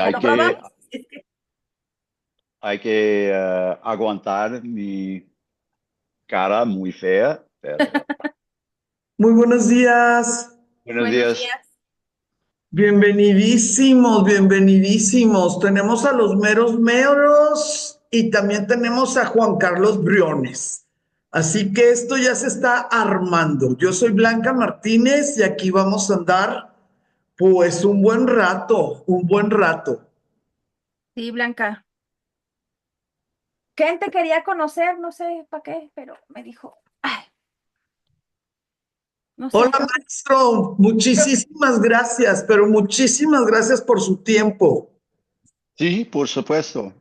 hay ¿Lo que, probamos? Es que- hay que aguantar mi cara muy fea, pero Muy buenos días, buenos Buenos días. días. bienvenidísimos, bienvenidísimos. Tenemos a los meros meros y también tenemos a Juan Carlos Briones. Así que esto ya se está armando. Yo soy Blanca Martínez y aquí vamos a andar pues un buen rato, un buen rato. Sí, Blanca. ¿Quién te quería conocer? No sé para qué, pero me dijo, ay, no sé, Hola maestro, muchísimas gracias, pero muchísimas gracias por su tiempo. Sí, por supuesto.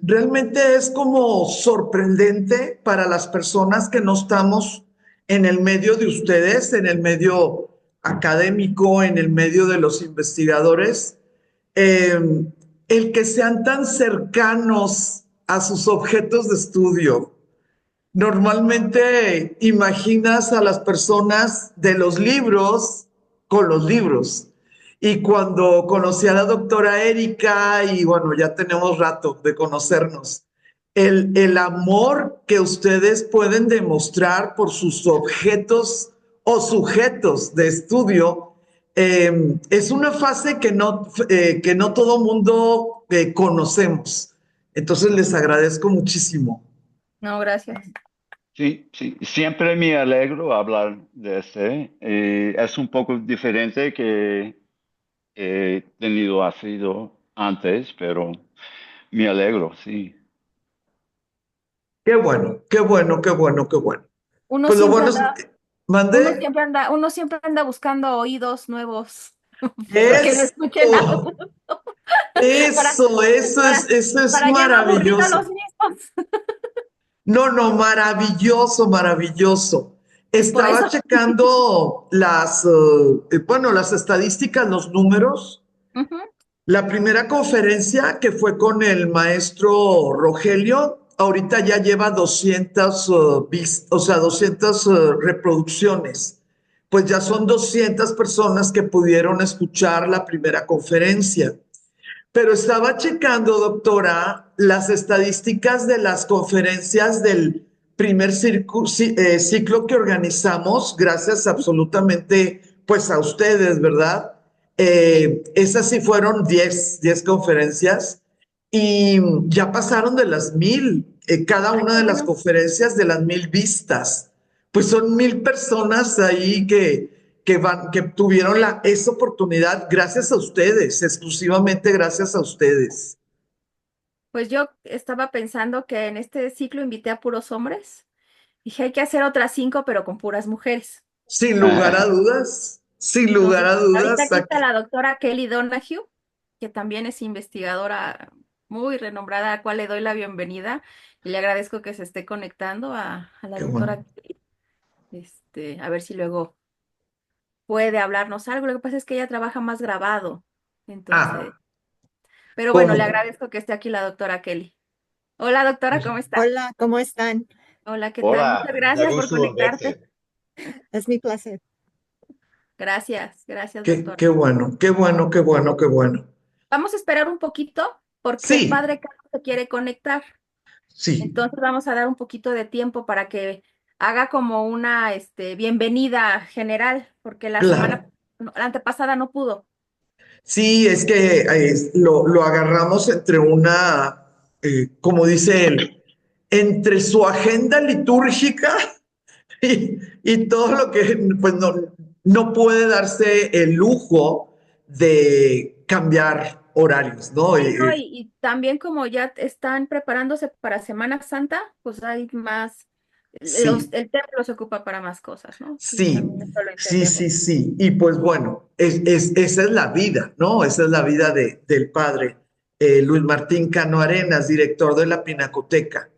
Realmente es como sorprendente para las personas que no estamos en el medio de ustedes, en el medio académico, en el medio de los investigadores, eh, el que sean tan cercanos a sus objetos de estudio. Normalmente imaginas a las personas de los libros con los libros. Y cuando conocí a la doctora Erika, y bueno, ya tenemos rato de conocernos, el amor que ustedes pueden demostrar por sus objetos o sujetos de estudio es una fase que no todo mundo conocemos. Entonces les agradezco muchísimo. no, gracias. Sí, sí, siempre me alegro hablar de este. Es un poco diferente que he tenido sido antes, pero me alegro, sí. Qué bueno, qué bueno, qué bueno, qué bueno. Uno Pues lo siempre bueno es, anda, mandé uno siempre anda buscando oídos nuevos que le eso, escuchen a uno para, eso es para ya no aburrir a los maravilloso. mismos. No, no, maravilloso, maravilloso. Por Estaba eso, checando bueno, las estadísticas, los números. ujú, La primera conferencia que fue con el maestro Rogelio, ahorita ya lleva 200, o sea, 200 reproducciones. Pues ya son 200 personas que pudieron escuchar la primera conferencia. Pero estaba checando, doctora, las estadísticas de las conferencias del primer ciclo que organizamos, gracias absolutamente pues a ustedes, ¿verdad? Esas sí fueron 10 conferencias y ya pasaron de las 1000, cada ay, una qué de las bueno. conferencias de las 1000 vistas. Pues son 1000 personas ahí que tuvieron esa oportunidad gracias a ustedes, exclusivamente gracias a ustedes. Pues yo estaba pensando que en este ciclo invité a puros hombres. Dije, hay que hacer otras 5, pero con puras mujeres. Sin lugar a dudas, sin lugar Entonces, a ahorita dudas, aquí está aquí. la doctora Kelly Donahue, que también es investigadora muy renombrada, a la cual le doy la bienvenida y le agradezco que se esté conectando a la Qué bueno. doctora Kelly. A ver si luego puede hablarnos algo. Lo que pasa es que ella trabaja más grabado. Entonces, Ah, pero bueno, le ¿cómo? agradezco que esté aquí la doctora Kelly. Hola, doctora, ¿cómo está? Hola, ¿cómo están? Hola, ¿qué tal? Muchas Hola, da gracias por gusto conectarte. verte. Es mi placer. Gracias, gracias, Qué, doctora. qué bueno, qué bueno, qué bueno, qué bueno. Vamos a esperar un poquito porque el Sí, padre Carlos se quiere conectar. sí, Entonces vamos a dar un poquito de tiempo para que haga como una bienvenida general, porque la semana, claro. no, la antepasada no pudo. Sí, es que lo agarramos entre como dice él, entre su agenda litúrgica y todo lo que pues no puede darse el lujo de cambiar horarios, ¿no? Sí, ¿no? Y también como ya están preparándose para Semana Santa, pues hay más, Sí, el templo se ocupa para más cosas, ¿no? Y sí, también eso lo sí, entendemos. sí, sí. Y pues bueno, esa es la vida, ¿no? Esa es la vida del padre Luis Martín Cano Arenas, director de la Pinacoteca.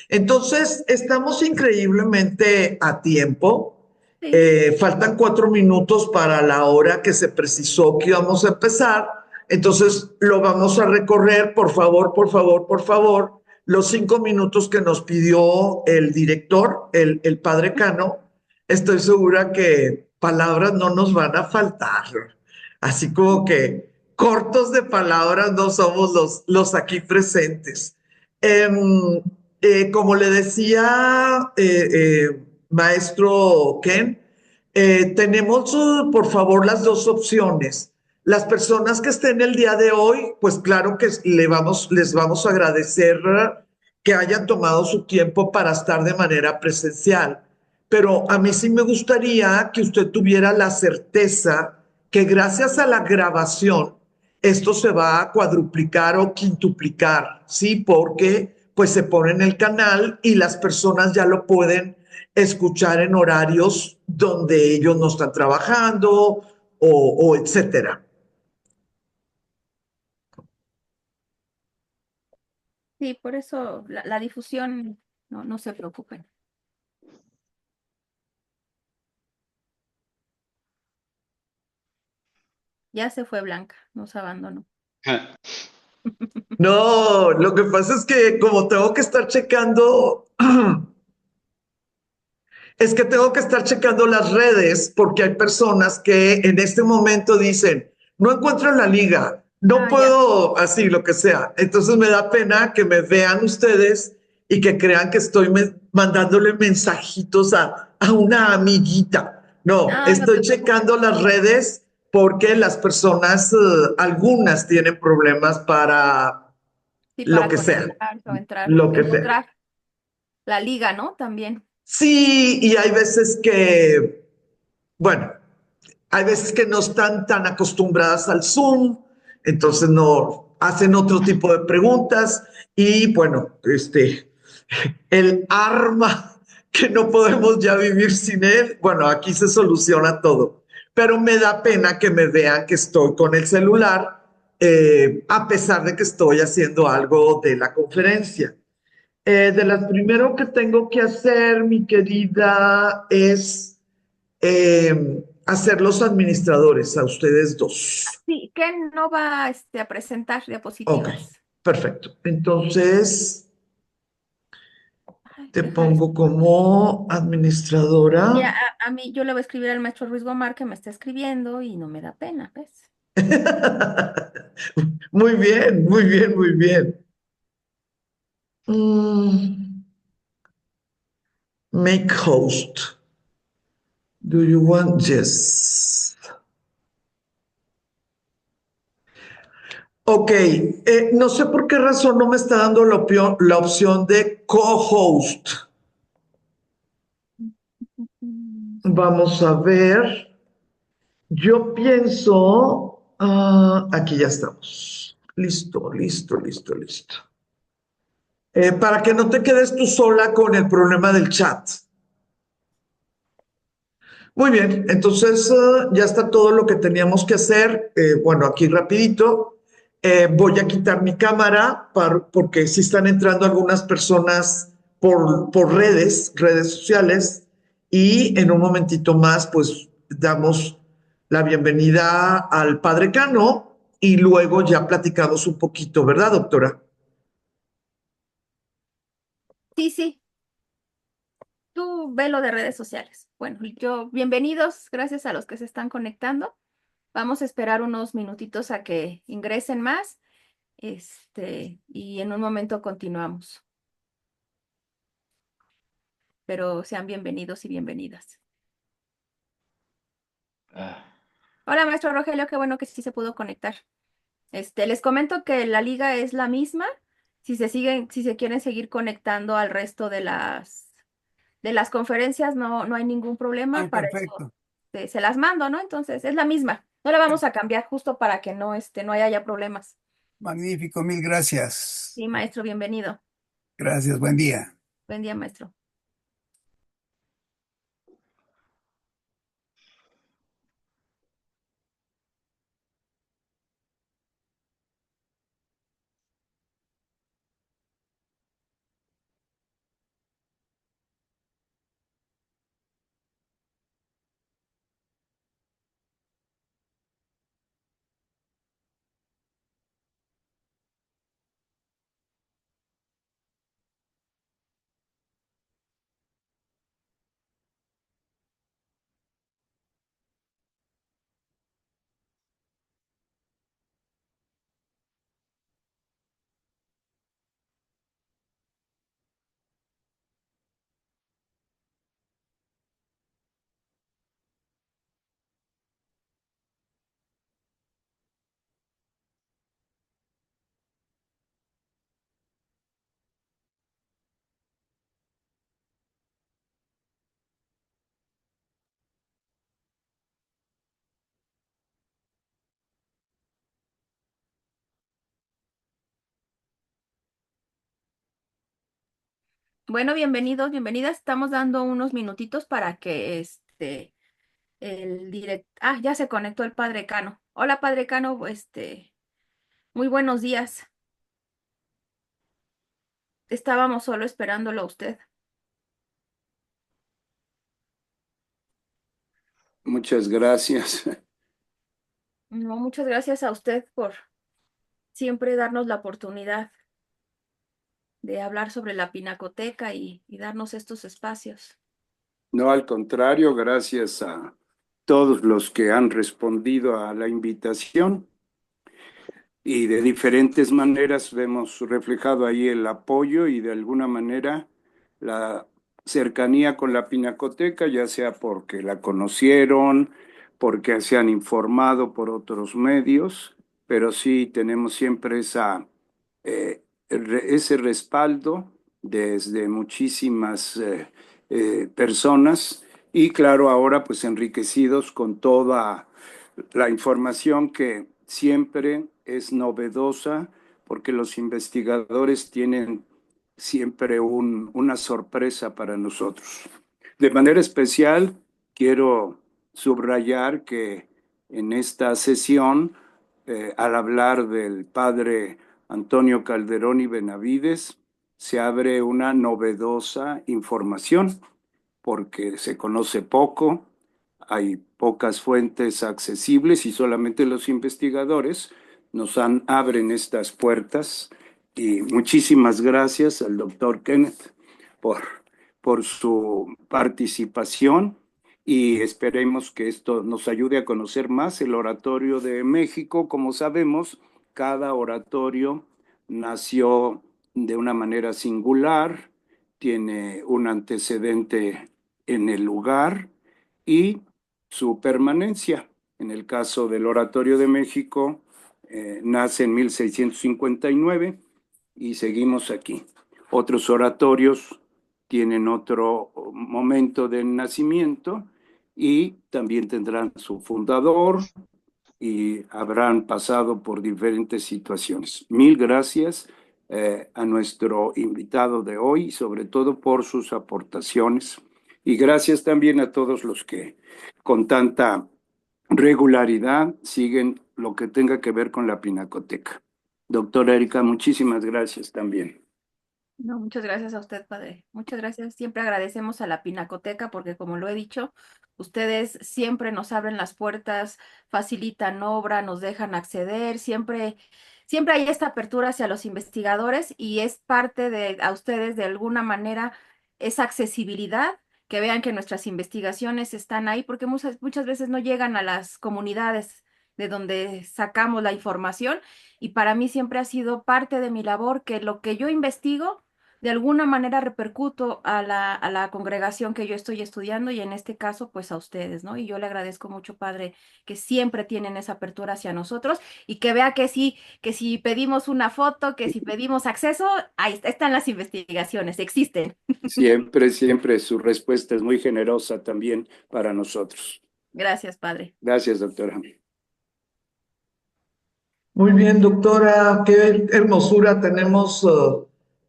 Entonces, estamos increíblemente a tiempo. Sí, Faltan 4 minutos para la hora que se precisó que íbamos a empezar. Entonces, lo vamos a recorrer, por favor, por favor, por favor, los 5 minutos que nos pidió el director, el padre Cano. Estoy segura que palabras no nos van a faltar. así como que cortos de palabras no somos los aquí presentes. Em, como le decía, maestro Ken, tenemos, por favor, las dos opciones. Las personas que estén el día de hoy, pues claro que les vamos a agradecer que hayan tomado su tiempo para estar de manera presencial. Pero a mí sí me gustaría que usted tuviera la certeza que gracias a la grabación esto se va a cuadruplicar o quintuplicar, ¿sí? Porque pues se pone en el canal y las personas ya lo pueden escuchar en horarios donde ellos no están trabajando o etcétera. Sí, por eso la difusión, no se preocupen. Ya se fue Blanca, nos abandonó. No, lo que pasa es que como tengo que estar checando, es que tengo que estar checando las redes porque hay personas que en este momento dicen, no encuentro la liga, no Ah, ya. puedo, así, lo que sea. Entonces me da pena que me vean ustedes y que crean que estoy mandándole mensajitos a una amiguita. No, No, no estoy te preocupes. checando las redes porque las personas, algunas tienen problemas para Sí, lo para que sea, conectarse o entrar, lo que sea. encontrar la liga, ¿no? También. Sí, y hay veces que, bueno, hay veces que no están tan acostumbradas al Zoom, entonces no hacen otro tipo de preguntas y bueno, el arma que no podemos ya vivir sin él, bueno, aquí se soluciona todo, pero me da pena que me vean que estoy con el celular, a pesar de que estoy haciendo algo de la conferencia. De las primero que tengo que hacer, mi querida, es hacer los administradores a ustedes dos. Sí, Ken no va a presentar Ok, diapositivas. perfecto. Entonces, Ay, te déjales. pongo como Mira, administradora. a mí yo le voy a escribir al maestro Ruiz Gomar que me está escribiendo y no me da pena, ¿ves? Muy bien, muy bien, muy bien. Mm, make host. Do you want? Yes. Ok, no sé por qué razón no me está dando la opción de co-host. Mm. Vamos a ver. Yo pienso, aquí ya estamos. Listo, listo, listo, listo. Para que no te quedes tú sola con el problema del chat. Muy bien, entonces ya está todo lo que teníamos que hacer. Bueno, aquí rapidito. Voy a quitar mi cámara porque sí están entrando algunas personas por redes sociales, y en un momentito más pues damos la bienvenida al padre Cano y luego ya platicamos un poquito, ¿verdad, doctora? Sí, sí, tú ve lo de redes sociales. Bueno, bienvenidos, gracias a los que se están conectando. Vamos a esperar unos minutitos a que ingresen más, y en un momento continuamos. Pero sean bienvenidos y bienvenidas. Ah, Hola, maestro Rogelio, qué bueno que sí se pudo conectar. Les comento que la liga es la misma. Si se quieren seguir conectando al resto de las conferencias, no hay ningún problema. Ay, Para eso perfecto. se las mando, ¿no? Entonces, es la misma. No la vamos a cambiar justo para que no haya ya problemas. Magnífico, mil gracias. Sí, maestro, bienvenido. Gracias, buen día. Buen día, maestro. Bueno, bienvenidos, bienvenidas. Estamos dando unos minutitos para que ya se conectó el padre Cano. Hola, padre Cano, muy buenos días. Estábamos solo esperándolo a usted. Muchas gracias. No, muchas gracias a usted por siempre darnos la oportunidad de hablar sobre la pinacoteca y darnos estos espacios. No, al contrario, gracias a todos los que han respondido a la invitación y de diferentes maneras vemos reflejado ahí el apoyo y de alguna manera la cercanía con la pinacoteca, ya sea porque la conocieron, porque se han informado por otros medios, pero sí tenemos siempre ese respaldo desde muchísimas personas y claro, ahora pues enriquecidos con toda la información que siempre es novedosa porque los investigadores tienen siempre una sorpresa para nosotros. De manera especial, quiero subrayar que en esta sesión, al hablar del padre Antonio Calderón y Benavides, se abre una novedosa información porque se conoce poco, hay pocas fuentes accesibles y solamente los investigadores abren estas puertas. Y muchísimas gracias al doctor Kenneth por, por su participación y esperemos que esto nos ayude a conocer más el Oratorio de México. Como sabemos, cada oratorio nació de una manera singular, tiene un antecedente en el lugar y su permanencia. En el caso del Oratorio de México, nace en 1659 y seguimos aquí. Otros oratorios tienen otro momento de nacimiento y también tendrán su fundador y habrán pasado por diferentes situaciones. Mil gracias a nuestro invitado de hoy, sobre todo por sus aportaciones. Y gracias también a todos los que con tanta regularidad siguen lo que tenga que ver con la Pinacoteca. Doctora Erika, muchísimas gracias también. No, muchas gracias a usted, padre. Muchas gracias. Siempre agradecemos a la Pinacoteca porque, como lo he dicho, ustedes siempre nos abren las puertas, facilitan obra, nos dejan acceder, siempre hay esta apertura hacia los investigadores y es parte de a ustedes de alguna manera esa accesibilidad, que vean que nuestras investigaciones están ahí, porque muchas veces no llegan a las comunidades de donde sacamos la información y para mí siempre ha sido parte de mi labor que lo que yo investigo de alguna manera repercuto a la congregación que yo estoy estudiando y en este caso pues a ustedes, ¿no? Y yo le agradezco mucho, padre, que siempre tienen esa apertura hacia nosotros y que vea que si pedimos una foto, que si pedimos acceso, ahí están las investigaciones, existen. Siempre, siempre su respuesta es muy generosa también para nosotros. Gracias, padre. Gracias, doctora. Muy bien, doctora, qué hermosura tenemos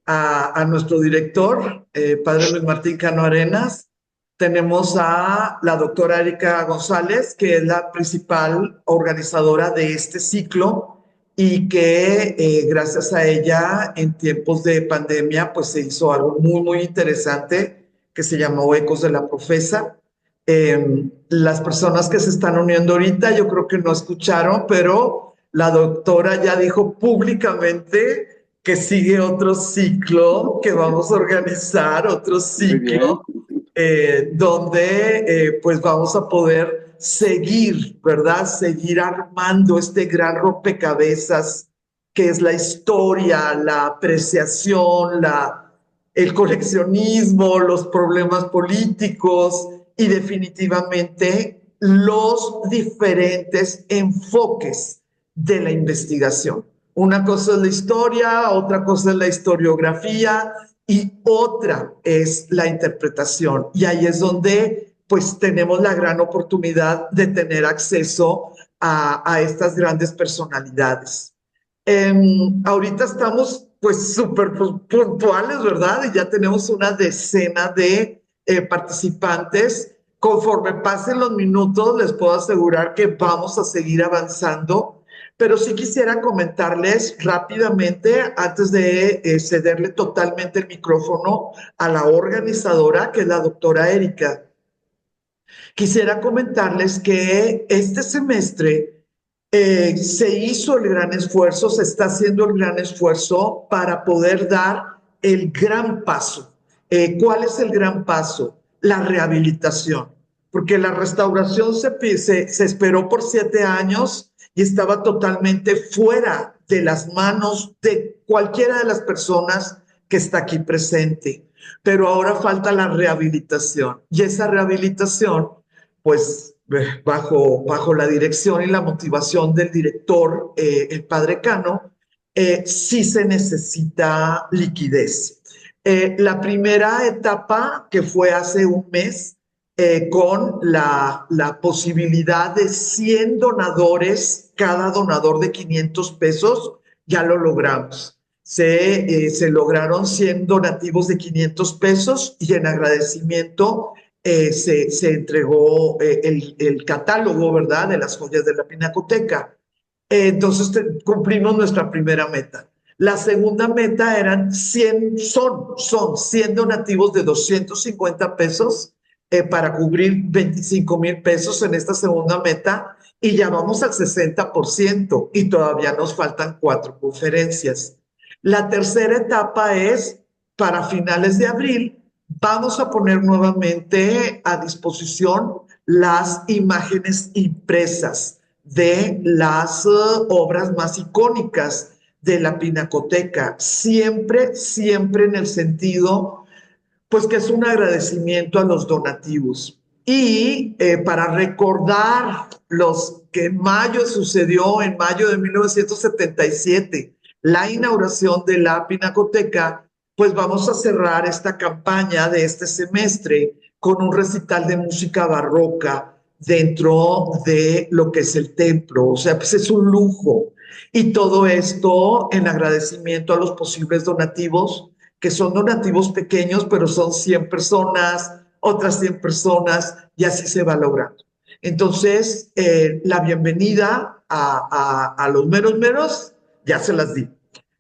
a nuestro director, padre Luis Martín Cano Arenas. Tenemos a la doctora Erika González, que es la principal organizadora de este ciclo y que gracias a ella en tiempos de pandemia pues se hizo algo muy, muy interesante que se llamó Ecos de la Profesa. Las personas que se están uniendo ahorita yo creo que no escucharon, pero la doctora ya dijo públicamente que sigue otro ciclo, que vamos a organizar otro ciclo donde pues vamos a poder seguir, ¿verdad? Seguir armando este gran rompecabezas que es la historia, la apreciación, el coleccionismo, los problemas políticos y definitivamente los diferentes enfoques de la investigación. Una cosa es la historia, otra cosa es la historiografía y otra es la interpretación. Y ahí es donde pues tenemos la gran oportunidad de tener acceso a estas grandes personalidades. Ahorita estamos pues súper puntuales, ¿verdad? Y ya tenemos una decena de participantes. Conforme pasen los minutos, les puedo asegurar que vamos a seguir avanzando, pero sí quisiera comentarles rápidamente, antes de cederle totalmente el micrófono a la organizadora, que es la doctora Erika. Quisiera comentarles que este semestre se hizo el gran esfuerzo, se está haciendo el gran esfuerzo para poder dar el gran paso. ¿Cuál es el gran paso? La rehabilitación, porque la restauración se esperó por 7 años y estaba totalmente fuera de las manos de cualquiera de las personas que está aquí presente. Pero ahora falta la rehabilitación, y esa rehabilitación pues bajo la dirección y la motivación del director, el padre Cano, sí se necesita liquidez. La primera etapa, que fue hace un mes, con la posibilidad de 100 donadores, cada donador de 500 pesos, ya lo logramos. Se lograron 100 donativos de 500 pesos y en agradecimiento se entregó el catálogo, ¿verdad?, de las joyas de la Pinacoteca. Entonces cumplimos nuestra primera meta. La segunda meta eran 100, son 100 donativos de 250 pesos para cubrir 25,000 pesos en esta segunda meta, y ya vamos al 60% y todavía nos faltan 4 conferencias. La tercera etapa es para finales de abril. Vamos a poner nuevamente a disposición las imágenes impresas de las obras más icónicas de la Pinacoteca, siempre en el sentido, pues que es un agradecimiento a los donativos. Y para recordar los que en mayo sucedió, en mayo de 1977, la inauguración de la Pinacoteca, pues vamos a cerrar esta campaña de este semestre con un recital de música barroca dentro de lo que es el templo. O sea, pues es un lujo. Y todo esto en agradecimiento a los posibles donativos, que son donativos pequeños, pero son 100 personas, otras 100 personas, y así se va logrando. Entonces, la bienvenida a los meros meros, ya se las di.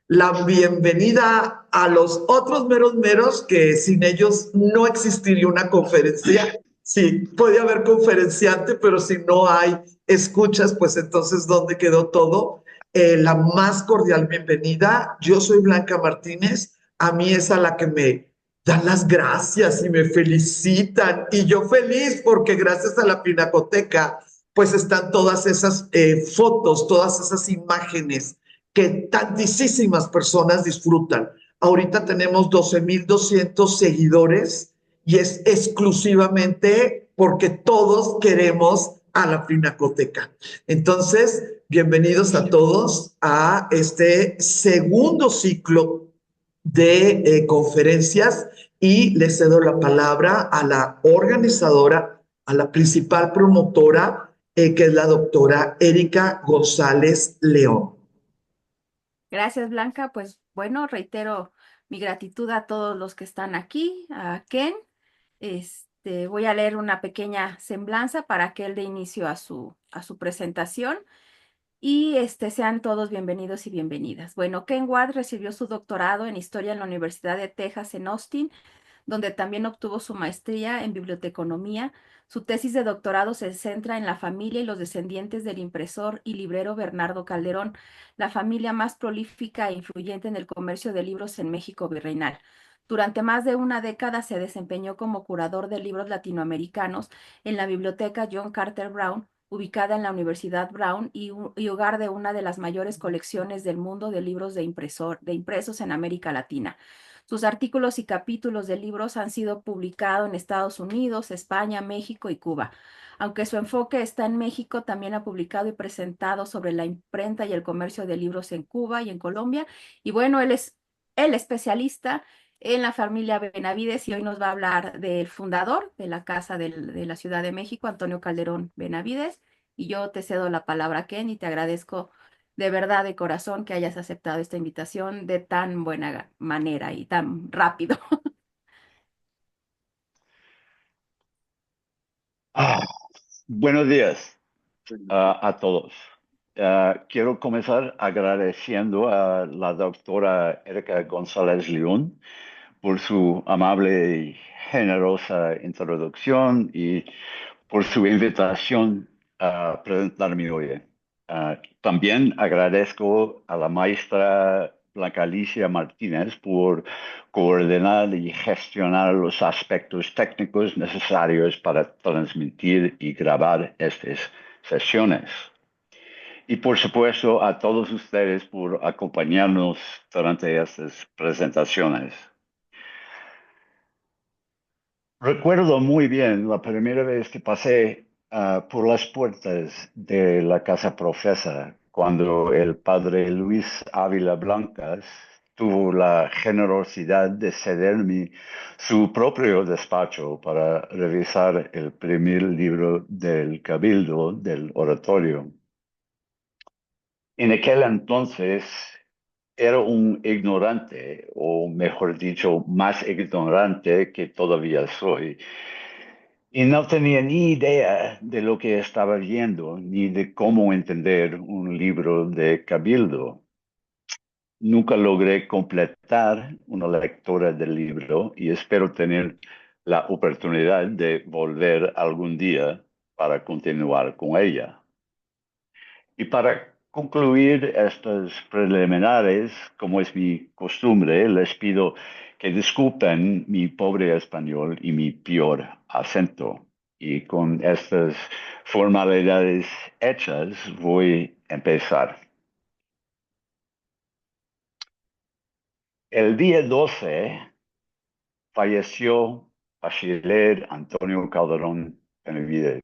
La bienvenida a los otros meros meros, que sin ellos no existiría una conferencia. Sí, puede haber conferenciante, pero si no hay escuchas, pues entonces, ¿dónde quedó todo? La más cordial bienvenida. Yo soy Blanca Martínez. A mí es a la que me dan las gracias y me felicitan. Y yo feliz porque gracias a la Pinacoteca, pues están todas esas fotos, todas esas imágenes que tantísimas personas disfrutan. Ahorita tenemos 12,200 seguidores y es exclusivamente porque todos queremos a la Pinacoteca. Entonces, bienvenidos a todos a este segundo ciclo de conferencias, y les cedo la palabra a la organizadora, a la principal promotora, que es la doctora Erika González León. Gracias, Blanca. Pues bueno, reitero mi gratitud a todos los que están aquí, a Ken. Voy a leer una pequeña semblanza para que él dé inicio a su presentación. Y sean todos bienvenidos y bienvenidas. Bueno, Ken Watt recibió su doctorado en Historia en la Universidad de Texas en Austin, donde también obtuvo su maestría en biblioteconomía. Su tesis de doctorado se centra en la familia y los descendientes del impresor y librero Bernardo Calderón, la familia más prolífica e influyente en el comercio de libros en México virreinal. Durante más de una década se desempeñó como curador de libros latinoamericanos en la biblioteca John Carter Brown, ubicada en la Universidad Brown y hogar de una de las mayores colecciones del mundo de libros de impresos en América Latina. Sus artículos y capítulos de libros han sido publicados en Estados Unidos, España, México y Cuba. Aunque su enfoque está en México, también ha publicado y presentado sobre la imprenta y el comercio de libros en Cuba y en Colombia. Y bueno, él es el especialista en la familia Benavides y hoy nos va a hablar del fundador de la Casa de la Ciudad de México, Antonio Calderón Benavides. Y yo te cedo la palabra, Ken, y te agradezco de verdad, de corazón, que hayas aceptado esta invitación de tan buena manera y tan rápido. Ah, buenos días a todos. Quiero comenzar agradeciendo a la doctora Erika González León por su amable y generosa introducción y por su invitación a presentarme hoy. También agradezco a la maestra Blanca Alicia Martínez por coordinar y gestionar los aspectos técnicos necesarios para transmitir y grabar estas sesiones. Y por supuesto a todos ustedes por acompañarnos durante estas presentaciones. Recuerdo muy bien la primera vez que pasé por las puertas de la casa profesa, cuando el padre Luis Ávila Blancas tuvo la generosidad de cederme su propio despacho para revisar el primer libro del Cabildo del Oratorio. En aquel entonces era un ignorante, o mejor dicho, más ignorante que todavía soy, y no tenía ni idea de lo que estaba viendo, ni de cómo entender un libro de Cabildo. Nunca logré completar una lectura del libro y espero tener la oportunidad de volver algún día para continuar con ella. Y para concluir estos preliminares, como es mi costumbre, les pido que disculpen mi pobre español y mi peor acento. Y con estas formalidades hechas, voy a empezar. El día 12 falleció Bachiller Antonio Calderón Benavides,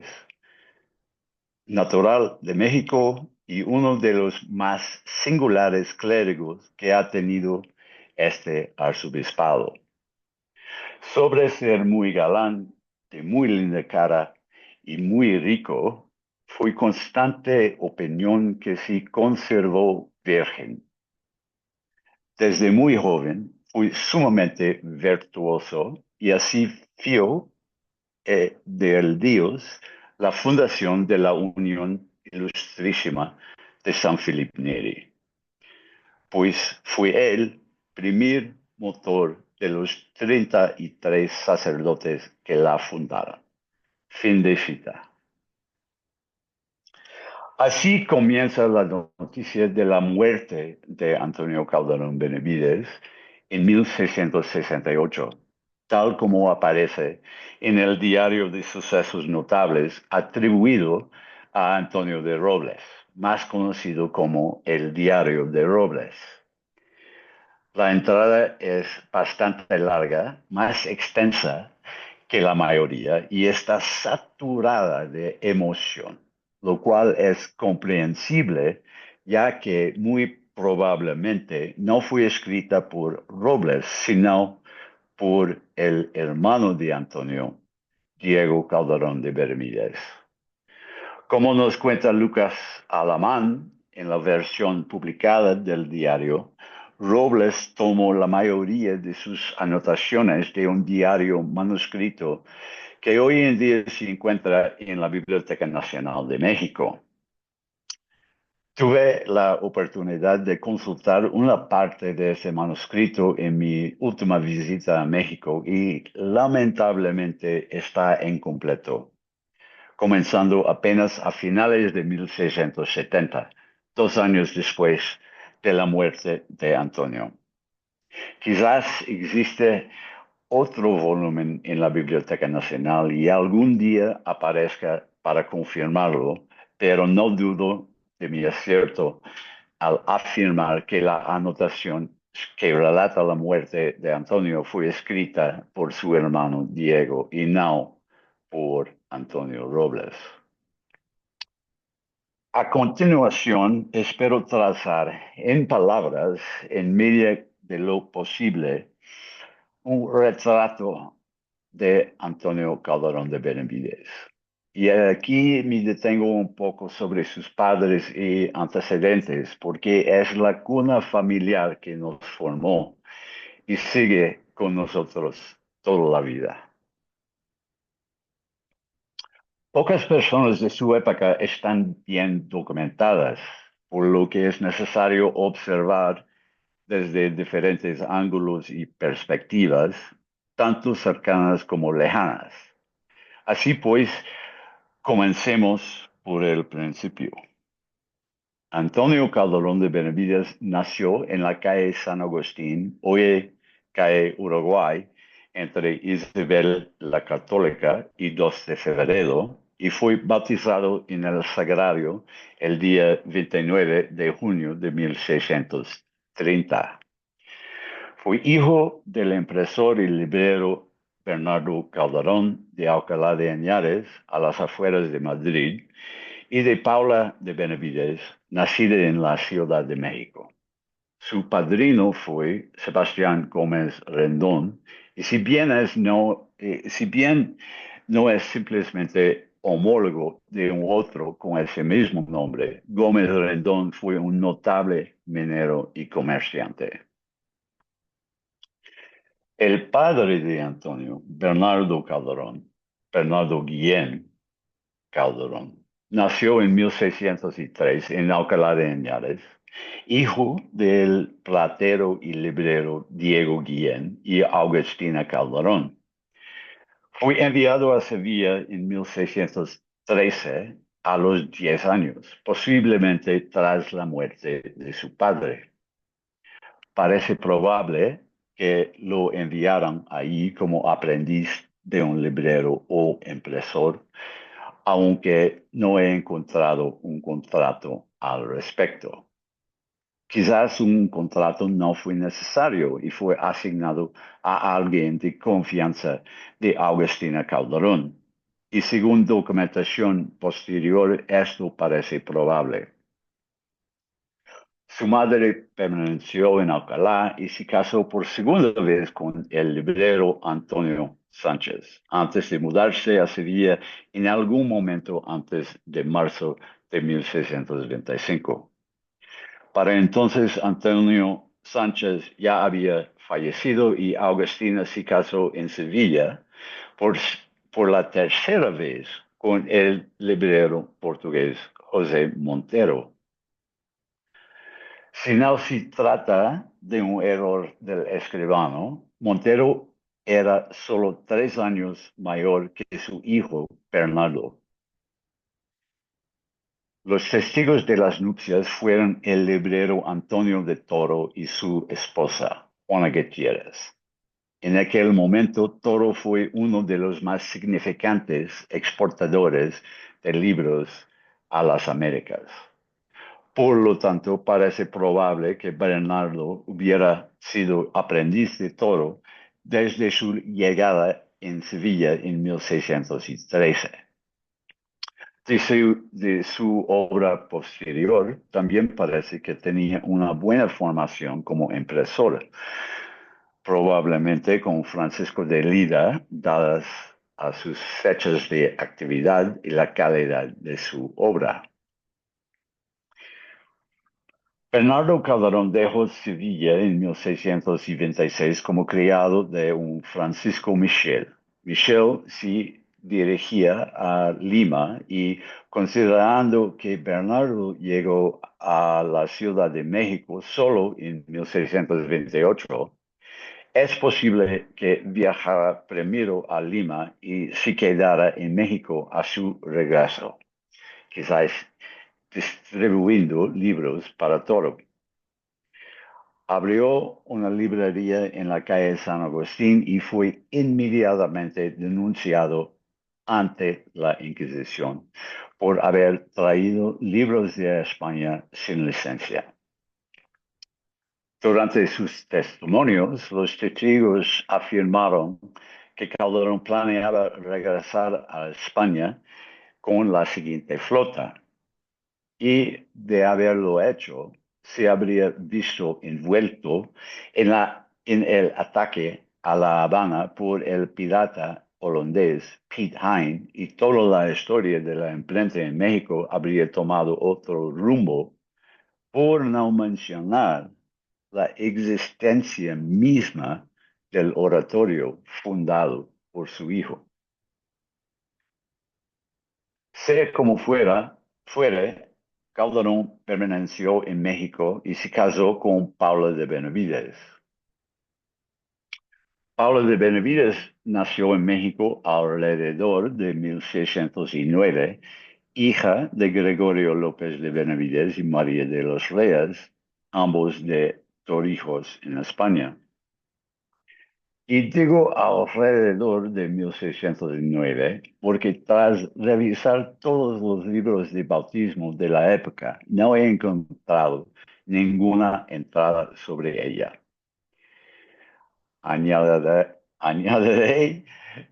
natural de México y uno de los más singulares clérigos que ha tenido este arzobispado. Sobre ser muy galán, de muy linda cara y muy rico, fue constante opinión que se conservó virgen. Desde muy joven fui sumamente virtuoso y así vio del Dios la fundación de la Unión Ilustrísima de San Felipe Neri, pues fue el primer motor de los 33 sacerdotes que la fundaron. Fin de cita. Así comienza la noticia de la muerte de Antonio Calderón Benavides en 1668, tal como aparece en el Diario de Sucesos Notables atribuido a Antonio de Robles, más conocido como el Diario de Robles. La entrada es bastante larga, más extensa que la mayoría y está saturada de emoción, lo cual es comprensible ya que muy probablemente no fue escrita por Robles, sino por el hermano de Antonio, Diego Calderón de Bermúdez. Como nos cuenta Lucas Alamán en la versión publicada del diario, Robles tomó la mayoría de sus anotaciones de un diario manuscrito que hoy en día se encuentra en la Biblioteca Nacional de México. Tuve la oportunidad de consultar una parte de ese manuscrito en mi última visita a México y lamentablemente está incompleto, comenzando apenas a finales de 1670, 2 años después de la muerte de Antonio. Quizás existe otro volumen en la Biblioteca Nacional y algún día aparezca para confirmarlo, pero no dudo de mi acierto al afirmar que la anotación que relata la muerte de Antonio fue escrita por su hermano Diego y no por Antonio Robles. A continuación, espero trazar en palabras, en medida de lo posible, un retrato de Antonio Calderón de Benavides. Y aquí me detengo un poco sobre sus padres y antecedentes, porque es la cuna familiar que nos formó y sigue con nosotros toda la vida. Pocas personas de su época están bien documentadas, por lo que es necesario observar desde diferentes ángulos y perspectivas, tanto cercanas como lejanas. Así pues, comencemos por el principio. Antonio Calderón de Benavides nació en la calle San Agustín, hoy calle Uruguay, entre Isabel la Católica y 2 de febrero, y fue bautizado en el Sagrario el día 29 de junio de 1630. Fue hijo del impresor y librero Bernardo Calderón de Alcalá de Henares, a las afueras de Madrid, y de Paula de Benavides, nacida en la Ciudad de México. Su padrino fue Sebastián Gómez Rendón, y si bien no es simplemente homólogo de un otro con ese mismo nombre, Gómez Rendón fue un notable minero y comerciante. El padre de Antonio, Bernardo Guillén Calderón, nació en 1603 en Alcalá de Henares, hijo del platero y librero Diego Guillén y Agustina Calderón. Fue enviado a Sevilla en 1613 a los 10 años, posiblemente tras la muerte de su padre. Parece probable que lo enviaran allí como aprendiz de un librero o impresor, aunque no he encontrado un contrato al respecto. Quizás un contrato no fue necesario y fue asignado a alguien de confianza de Agustina Calderón. Y según documentación posterior, esto parece probable. Su madre permaneció en Alcalá y se casó por segunda vez con el librero Antonio Sánchez, antes de mudarse a Sevilla en algún momento antes de marzo de 1625. Para entonces, Antonio Sánchez ya había fallecido y Agustina se casó en Sevilla por, por la tercera vez con el librero portugués José Montero. Si no se trata de un error del escribano, Montero era solo 3 años mayor que su hijo Bernardo. Los testigos de las nupcias fueron el librero Antonio de Toro y su esposa, Juana Gutiérrez. En aquel momento, Toro fue uno de los más significantes exportadores de libros a las Américas. Por lo tanto, parece probable que Bernardo hubiera sido aprendiz de Toro desde su llegada en Sevilla en 1613. De su obra posterior, también parece que tenía una buena formación como impresor, probablemente con Francisco de Lida, dadas a sus fechas de actividad y la calidad de su obra. Bernardo Calderón dejó Sevilla en 1626 como criado de un Francisco Michel. Michel se dirigía a Lima y, considerando que Bernardo llegó a la Ciudad de México solo en 1628, es posible que viajara primero a Lima y se quedara en México a su regreso, quizás distribuyendo libros para Toro. Abrió una librería en la calle San Agustín y fue inmediatamente denunciado ante la Inquisición por haber traído libros de España sin licencia. Durante sus testimonios, los testigos afirmaron que Calderón planeaba regresar a España con la siguiente flota y, de haberlo hecho, se habría visto envuelto en el ataque a La Habana por el pirata holandés Piet Hein y toda la historia de la imprenta en México habría tomado otro rumbo, por no mencionar la existencia misma del oratorio fundado por su hijo. Sea como fuere, Calderón permaneció en México y se casó con Paula de Benavides. Paula de Benavides nació en México alrededor de 1609, hija de Gregorio López de Benavides y María de los Reyes, ambos de Torrijos en España. Y digo alrededor de 1609, porque tras revisar todos los libros de bautismo de la época, no he encontrado ninguna entrada sobre ella. Añadiré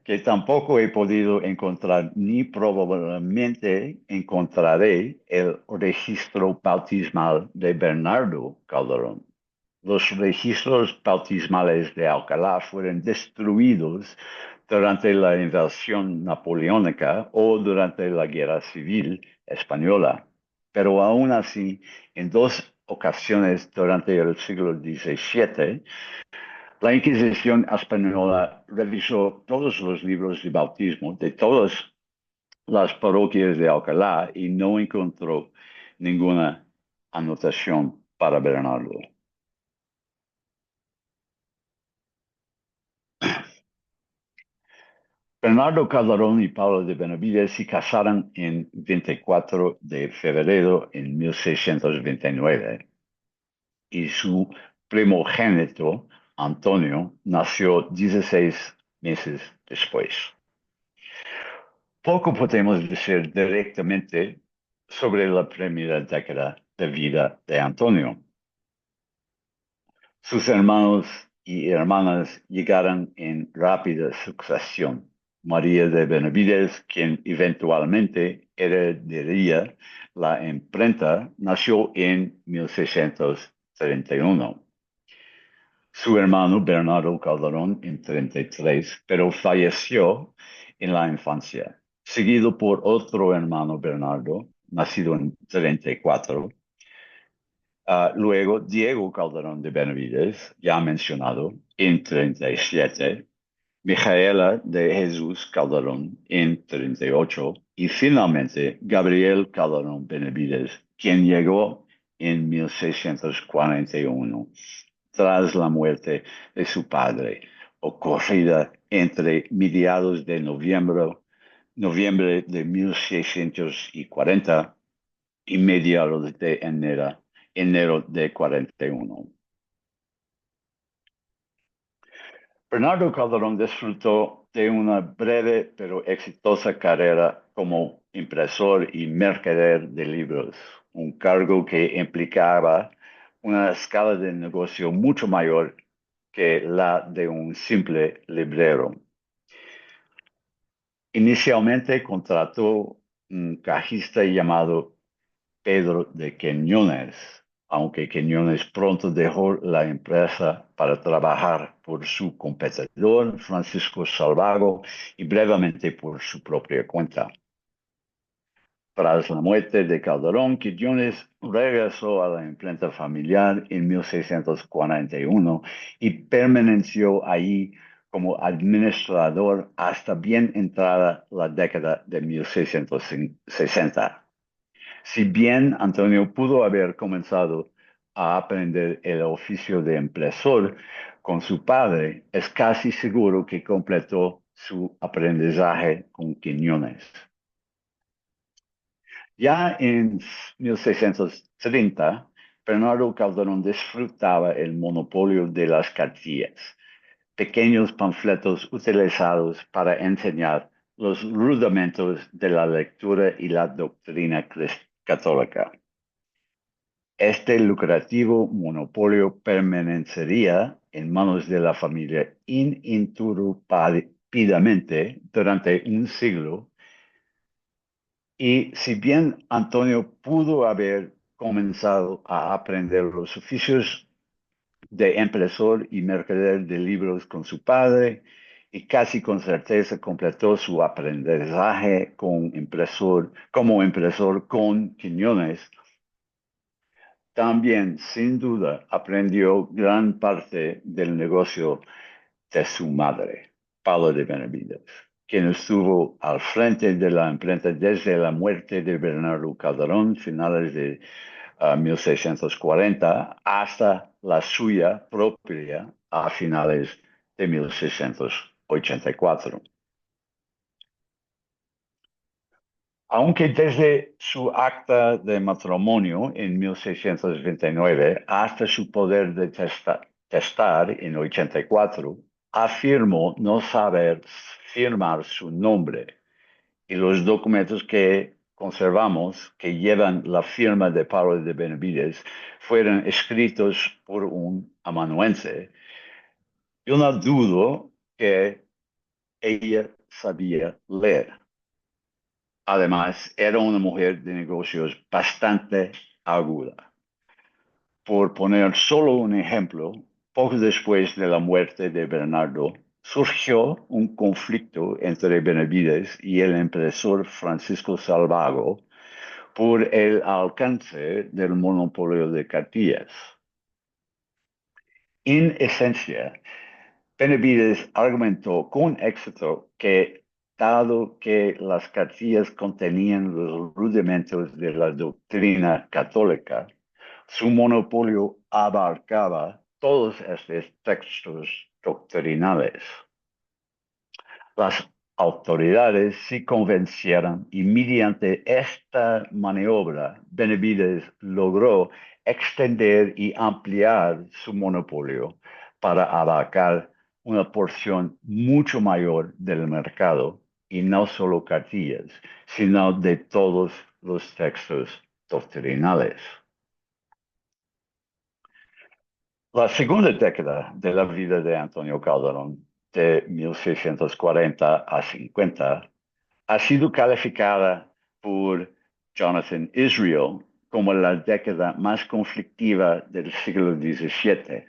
que tampoco he podido encontrar ni probablemente encontraré el registro bautismal de Bernardo Calderón. Los registros bautismales de Alcalá fueron destruidos durante la invasión napoleónica o durante la Guerra Civil Española, pero aún así, en dos ocasiones durante el siglo XVII, la Inquisición española revisó todos los libros de bautismo de todas las parroquias de Alcalá y no encontró ninguna anotación para Bernardo. Bernardo Calderón y Paula de Benavides se casaron en 24 de febrero en 1629 y su primogénito, Antonio, nació 16 meses después. Poco podemos decir directamente sobre la primera década de vida de Antonio. Sus hermanos y hermanas llegaron en rápida sucesión. María de Benavides, quien eventualmente heredaría la imprenta, nació en 1631. Su hermano Bernardo Calderón en 33, pero falleció en la infancia, seguido por otro hermano Bernardo, nacido en 34. Luego Diego Calderón de Benavides, ya mencionado, en 37. Mijaela de Jesús Calderón en 38 y finalmente Gabriel Calderón Benavides, quien llegó en 1641 tras la muerte de su padre, ocurrida entre mediados de noviembre de 1640 y mediados de enero de 41. Bernardo Calderón disfrutó de una breve pero exitosa carrera como impresor y mercader de libros, un cargo que implicaba una escala de negocio mucho mayor que la de un simple librero. Inicialmente contrató un cajista llamado Pedro de Quiñones, aunque Quiñones pronto dejó la empresa para trabajar por su competidor, Francisco Salvago, y brevemente por su propia cuenta. Tras la muerte de Calderón, Quiñones regresó a la imprenta familiar en 1641 y permaneció allí como administrador hasta bien entrada la década de 1660. Si bien Antonio pudo haber comenzado a aprender el oficio de impresor con su padre, es casi seguro que completó su aprendizaje con Quiñones. Ya en 1630, Bernardo Calderón disfrutaba el monopolio de las cartillas, pequeños panfletos utilizados para enseñar los rudimentos de la lectura y la doctrina católica. Este lucrativo monopolio permanecería en manos de la familia ininterrumpidamente durante un siglo, y si bien Antonio pudo haber comenzado a aprender los oficios de impresor y mercader de libros con su padre, y casi con certeza completó su aprendizaje como impresor con Quiñones. También, sin duda, aprendió gran parte del negocio de su madre, Paula de Benavides, quien estuvo al frente de la imprenta desde la muerte de Bernardo Calderón, finales de 1640, hasta la suya propia a finales de 1684. Aunque desde su acta de matrimonio en 1629 hasta su poder de testar en 84, afirmó no saber firmar su nombre, y los documentos que conservamos que llevan la firma de Pablo de Benavides fueron escritos por un amanuense. Yo no dudo que ella sabía leer. Además, era una mujer de negocios bastante aguda. Por poner solo un ejemplo, poco después de la muerte de Bernardo, surgió un conflicto entre Benavides y el impresor Francisco Salvago por el alcance del monopolio de cartillas. En esencia, Benavides argumentó con éxito que, dado que las cartillas contenían los rudimentos de la doctrina católica, su monopolio abarcaba todos estos textos doctrinales. Las autoridades se convencieron y mediante esta maniobra, Benavides logró extender y ampliar su monopolio para abarcar una porción mucho mayor del mercado y no solo cartillas, sino de todos los textos doctrinales. La segunda década de la vida de Antonio Calderón, de 1640 a 50, ha sido calificada por Jonathan Israel como la década más conflictiva del siglo XVII,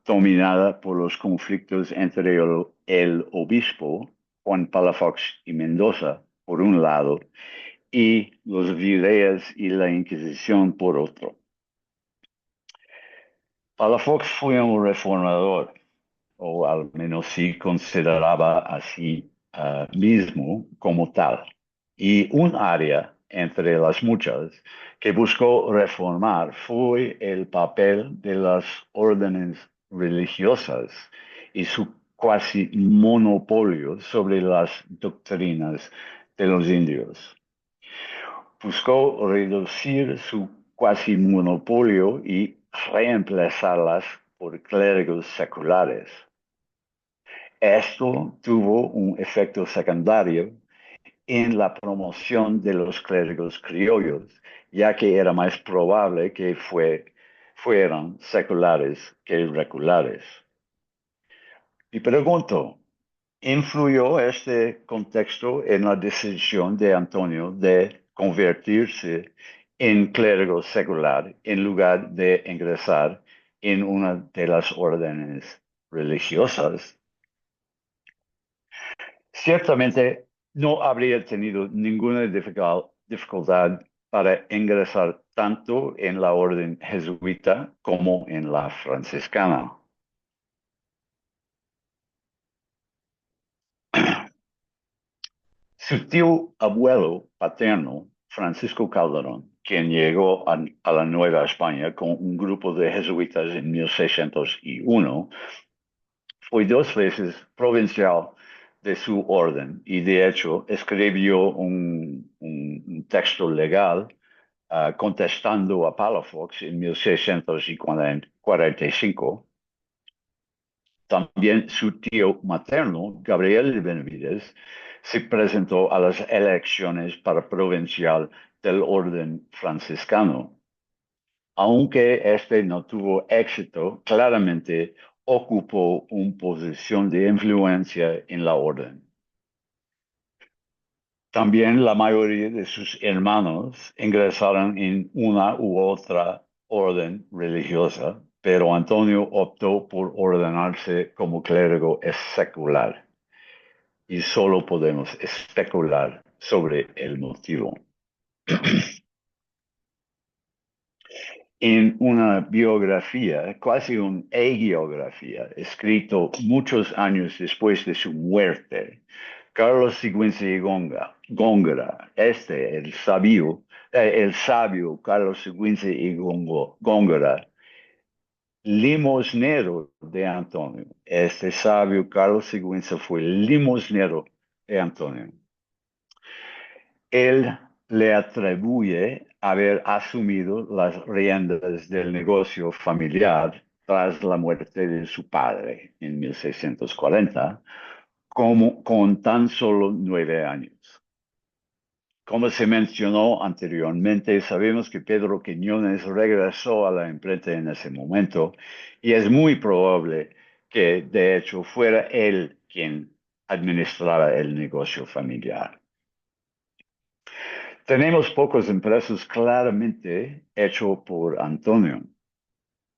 dominada por los conflictos entre el obispo Juan Palafox y Mendoza, por un lado, y los virreyes y la Inquisición, por otro. Palafox fue un reformador, o al menos se consideraba así mismo como tal, y un área entre las muchas que buscó reformar fue el papel de las órdenes religiosas y su cuasi monopolio sobre las doctrinas de los indios. Buscó reducir su cuasi monopolio y reemplazarlas por clérigos seculares. Esto tuvo un efecto secundario en la promoción de los clérigos criollos, ya que era más probable que fueran seculares que regulares. Y pregunto, ¿influyó este contexto en la decisión de Antonio de convertirse en clérigo secular en lugar de ingresar en una de las órdenes religiosas? Ciertamente no habría tenido ninguna dificultad para ingresar tanto en la orden jesuita como en la franciscana. Su tío abuelo paterno, Francisco Calderón, quien llegó a la Nueva España con un grupo de jesuitas en 1601, fue 2 veces provincial de su orden y de hecho escribió un texto legal contestando a Palafox en 1645. También su tío materno, Gabriel de Benavides, se presentó a las elecciones para provincial del orden franciscano. Aunque este no tuvo éxito, claramente ocupó una posición de influencia en la orden. También la mayoría de sus hermanos ingresaron en una u otra orden religiosa, pero Antonio optó por ordenarse como clérigo secular. y solo podemos especular sobre el motivo. En una biografía, casi una hagiografía, escrito muchos años después de su muerte, Carlos Sigüenza Góngora, el sabio Carlos Sigüenza Góngora, limosnero de Antonio. Este sabio Carlos Sigüenza fue limosnero de Antonio. Él le atribuye haber asumido las riendas del negocio familiar tras la muerte de su padre en 1640, con tan solo 9 años. Como se mencionó anteriormente, sabemos que Pedro Quiñones regresó a la imprenta en ese momento y es muy probable que, de hecho, fuera él quien administrara el negocio familiar. Tenemos pocos impresos claramente hechos por Antonio.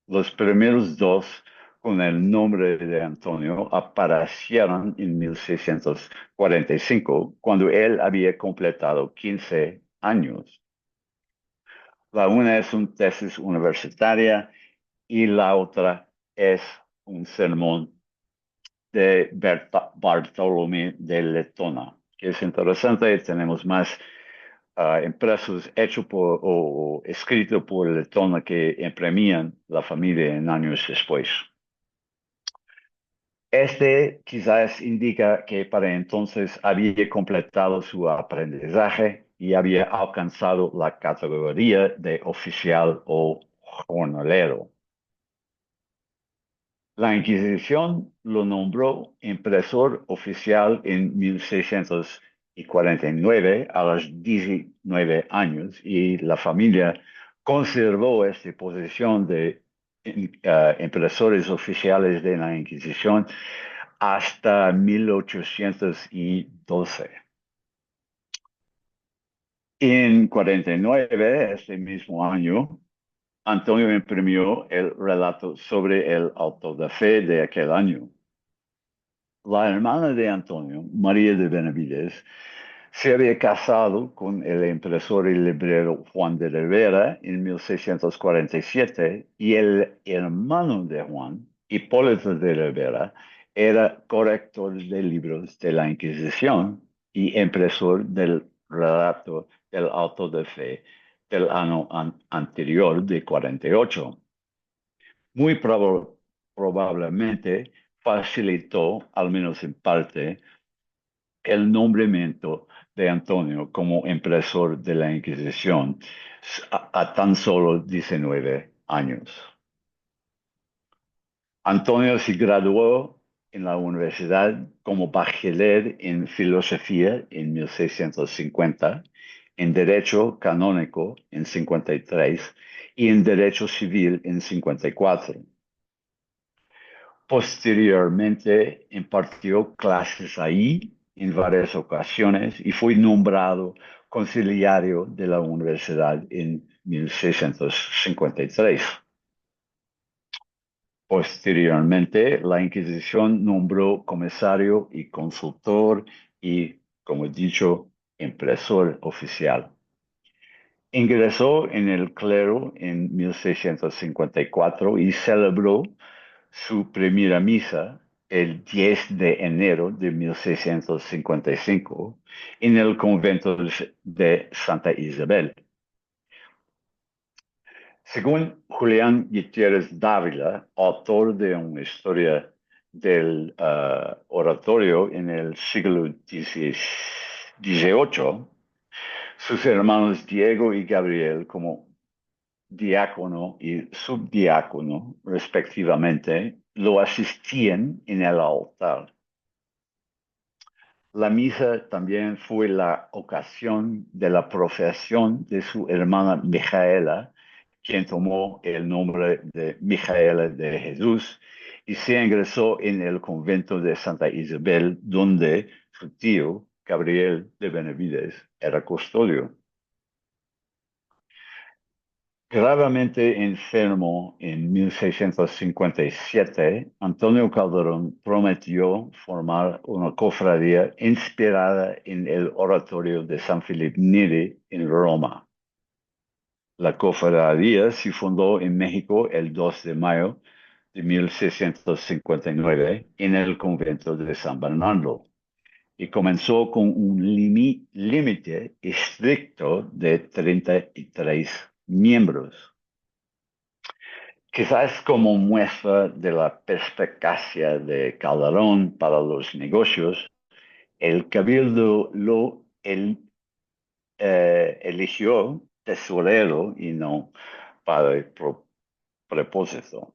Los primeros dos con el nombre de Antonio aparecieron en 1645, cuando él había completado 15 años. La una es una tesis universitaria y la otra es un sermón de Bartolomé de Letona, que es interesante. Tenemos más impresos hechos o escritos por Letona que imprimían la familia en años después. Este quizás indica que para entonces había completado su aprendizaje y había alcanzado la categoría de oficial o jornalero. La Inquisición lo nombró impresor oficial en 1649 a los 19 años y la familia conservó esta posición de impresores oficiales de la Inquisición hasta 1812. En 49, este mismo año, Antonio imprimió el relato sobre el auto de fe de aquel año. La hermana de Antonio, María de Benavides, se había casado con el impresor y librero Juan de Rivera en 1647 y el hermano de Juan, Hipólito de Rivera, era corrector de libros de la Inquisición y impresor del relato del auto de fe del año anterior de 48. Muy probablemente facilitó, al menos en parte, el nombramiento de Antonio como impresor de la Inquisición a tan solo 19 años. Antonio se graduó en la universidad como bachiller en filosofía en 1650, en derecho canónico en 53 y en derecho civil en 54. Posteriormente impartió clases ahí en varias ocasiones y fue nombrado conciliario de la universidad en 1653. Posteriormente, la Inquisición nombró comisario y consultor y, como he dicho, impresor oficial. Ingresó en el clero en 1654 y celebró su primera misa el 10 de enero de 1655 en el convento de Santa Isabel. Según Julián Gutiérrez Dávila, autor de una historia del oratorio en el siglo XVIII, sus hermanos Diego y Gabriel, como diácono y subdiácono, respectivamente, lo asistían en el altar. La misa también fue la ocasión de la profesión de su hermana Mijaela, quien tomó el nombre de Mijaela de Jesús y se ingresó en el convento de Santa Isabel, donde su tío, Gabriel de Benavides, era custodio. Gravemente enfermo en 1657, Antonio Calderón prometió formar una cofradía inspirada en el oratorio de San Felipe Neri en Roma. La cofradía se fundó en México el 2 de mayo de 1659 en el convento de San Bernardo y comenzó con un límite estricto de 33 miembros. Quizás como muestra de la perspicacia de Calderón para los negocios, el Cabildo eligió tesorero y no para el propósito.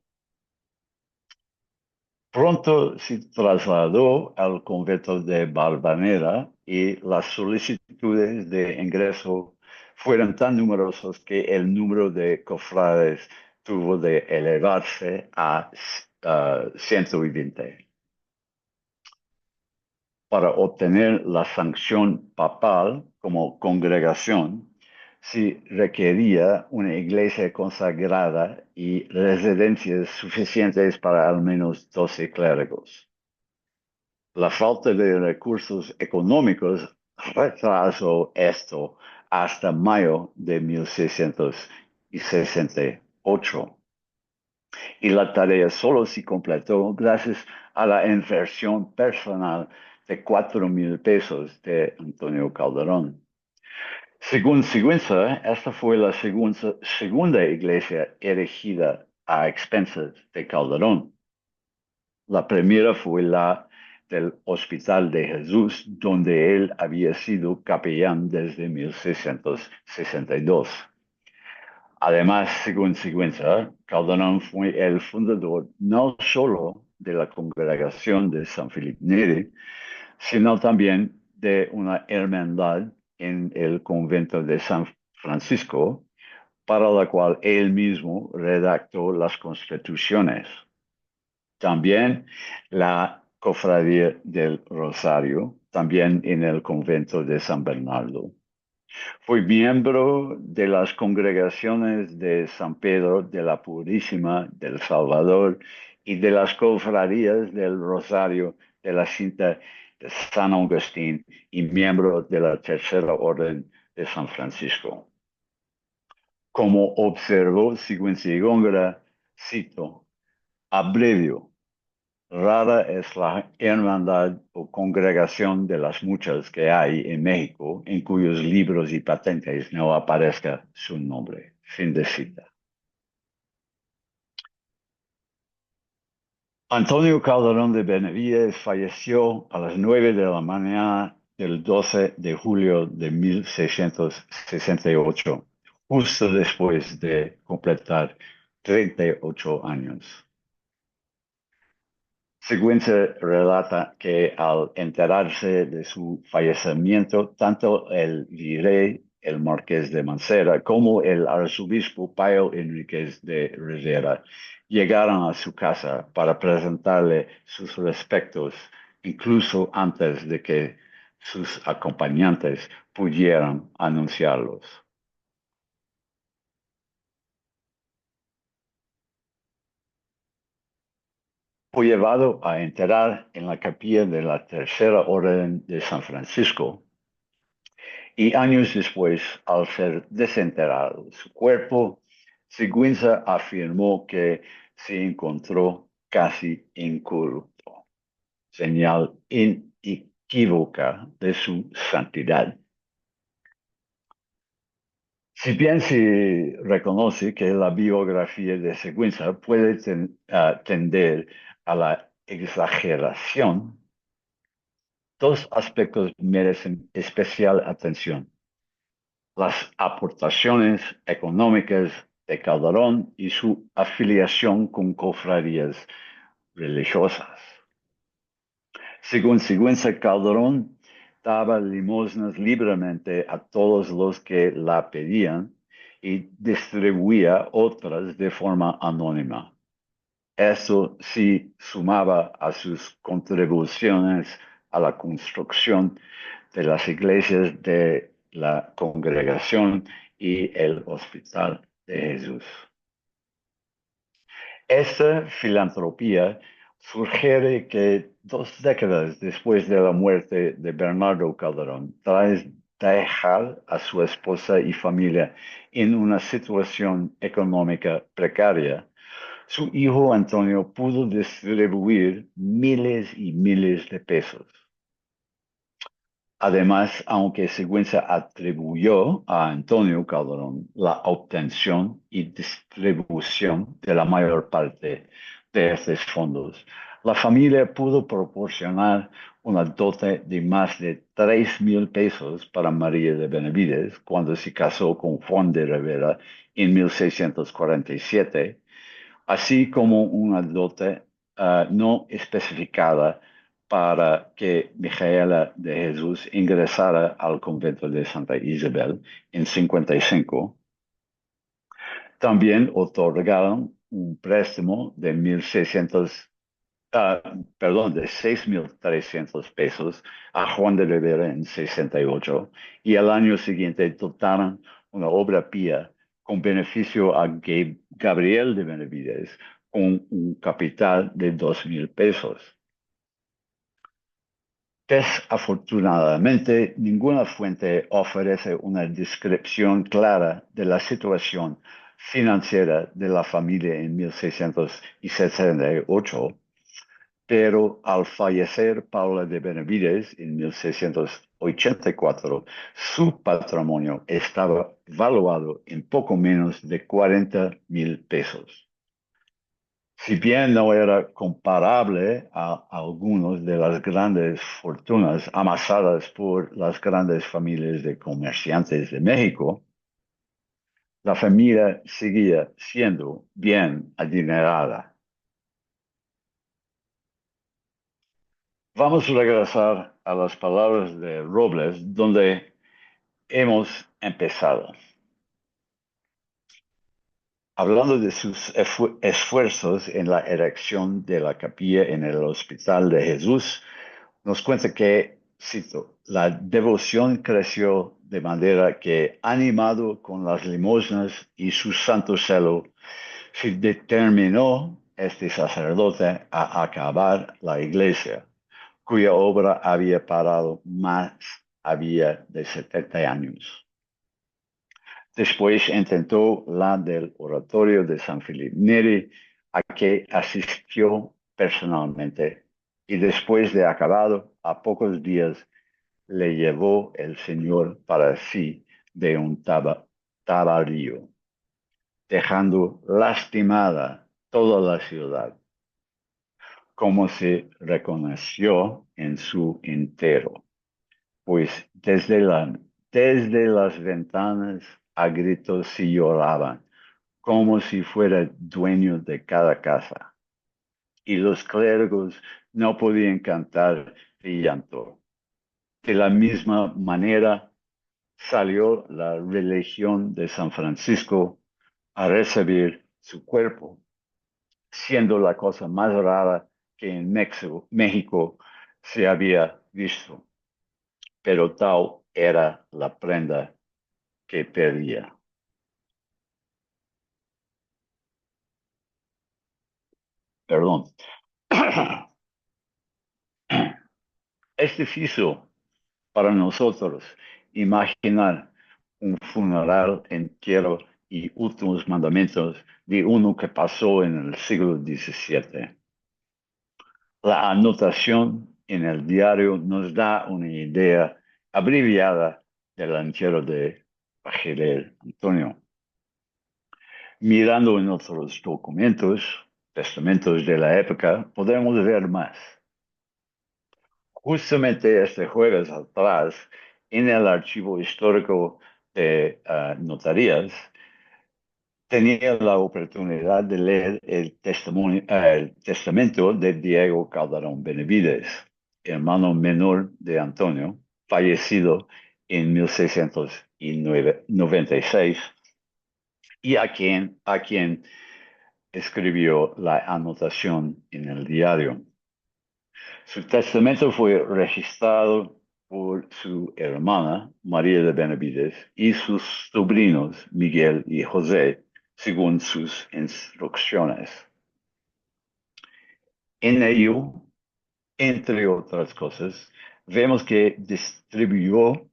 Pronto se trasladó al convento de Valvanera y las solicitudes de ingreso fueron tan numerosas que el número de cofrades tuvo de elevarse a 120. Para obtener la sanción papal como congregación, se requería una iglesia consagrada y residencias suficientes para al menos 12 clérigos. La falta de recursos económicos retrasó esto hasta mayo de 1668. Y la tarea solo se completó gracias a la inversión personal de 4,000 pesos de Antonio Calderón. Según Sigüenza, esta fue la segunda iglesia erigida a expensas de Calderón. La primera fue la del Hospital de Jesús, donde él había sido capellán desde 1662. Además, según Sigüenza, Calderón fue el fundador no solo de la congregación de San Felipe Neri, sino también de una hermandad en el convento de San Francisco, para la cual él mismo redactó las constituciones. También la Cofradía del Rosario, también en el convento de San Bernardo. Fue miembro de las congregaciones de San Pedro de la Purísima, del Salvador y de las cofradías del Rosario de la Cinta de San Agustín y miembro de la Tercera Orden de San Francisco. Como observó Sigüenza y Góngora, cito, abrevio, rara es la hermandad o congregación de las muchas que hay en México en cuyos libros y patentes no aparezca su nombre. Fin de cita. Antonio Calderón de Benavides falleció a las 9 de la mañana del 12 de julio de 1668, justo después de completar 38 años. Sigüenza relata que al enterarse de su fallecimiento, tanto el virrey, el marqués de Mancera, como el arzobispo Payo Enríquez de Rivera llegaron a su casa para presentarle sus respetos, incluso antes de que sus acompañantes pudieran anunciarlos. Fue llevado a enterrar en la capilla de la Tercera Orden de San Francisco y años después, al ser desenterrado su cuerpo, Sigüenza afirmó que se encontró casi incorrupto, señal inequívoca de su santidad. Si bien se reconoce que la biografía de Sigüenza puede tender a la exageración, dos aspectos merecen especial atención: las aportaciones económicas de Calderón y su afiliación con cofradías religiosas. Según Sigüenza, Calderón daba limosnas libremente a todos los que la pedían y distribuía otras de forma anónima. Esto sí sumaba a sus contribuciones a la construcción de las iglesias de la congregación y el hospital de Jesús. Esta filantropía sugiere que 2 décadas después de la muerte de Bernardo Calderón, tras dejar a su esposa y familia en una situación económica precaria, su hijo Antonio pudo distribuir miles y miles de pesos. Además, aunque Sigüenza atribuyó a Antonio Calderón la obtención y distribución de la mayor parte de estos fondos, la familia pudo proporcionar una dote de más de 3,000 pesos para María de Benavides cuando se casó con Juan de Rivera en 1647, así como una dote no especificada para que Mijaela de Jesús ingresara al convento de Santa Isabel en 55. También otorgaron un préstamo de 6,300 pesos a Juan de Rivera en 68 y al año siguiente dotaron una obra pía con beneficio a Gabriel de Benavides con un capital de 2,000 pesos. Desafortunadamente, ninguna fuente ofrece una descripción clara de la situación financiera de la familia en 1668, pero al fallecer Paula de Benavides en 1684, su patrimonio estaba valuado en poco menos de 40,000 pesos. Si bien no era comparable a algunas de las grandes fortunas amasadas por las grandes familias de comerciantes de México, la familia seguía siendo bien adinerada. Vamos a regresar a las palabras de Robles, donde hemos empezado. Hablando de sus esfuerzos en la erección de la capilla en el Hospital de Jesús, nos cuenta que, cito, la devoción creció de manera que, animado con las limosnas y su santo celo, se determinó este sacerdote a acabar la iglesia, cuya obra había parado más había de 70 años. Después intentó la del oratorio de San Felipe Neri, a que asistió personalmente, y después de acabado, a pocos días, le llevó el Señor para sí de un tabarío, dejando lastimada toda la ciudad, como se reconoció en su entero, pues desde las ventanas a gritos se lloraban, como si fuera dueño de cada casa, y los clérigos no podían cantar de llanto. De la misma manera salió la religión de San Francisco a recibir su cuerpo, siendo la cosa más rara que en México se había visto, pero tal era la prenda que perdía. Perdón. Es difícil para nosotros imaginar un funeral, entierro y últimos mandamientos de uno que pasó en el siglo XVII. La anotación en el diario nos da una idea abreviada del entierro de Bachiller Antonio. Mirando en otros documentos, testamentos de la época, podemos ver más. Justamente este jueves atrás, en el archivo histórico de notarías, tenía la oportunidad de leer el testamento de Diego Calderón Benavides, hermano menor de Antonio, fallecido en 1696, y a quien escribió la anotación en el diario. Su testamento fue registrado por su hermana María de Benavides y sus sobrinos Miguel y José, según sus instrucciones. En ello, entre otras cosas, vemos que distribuyó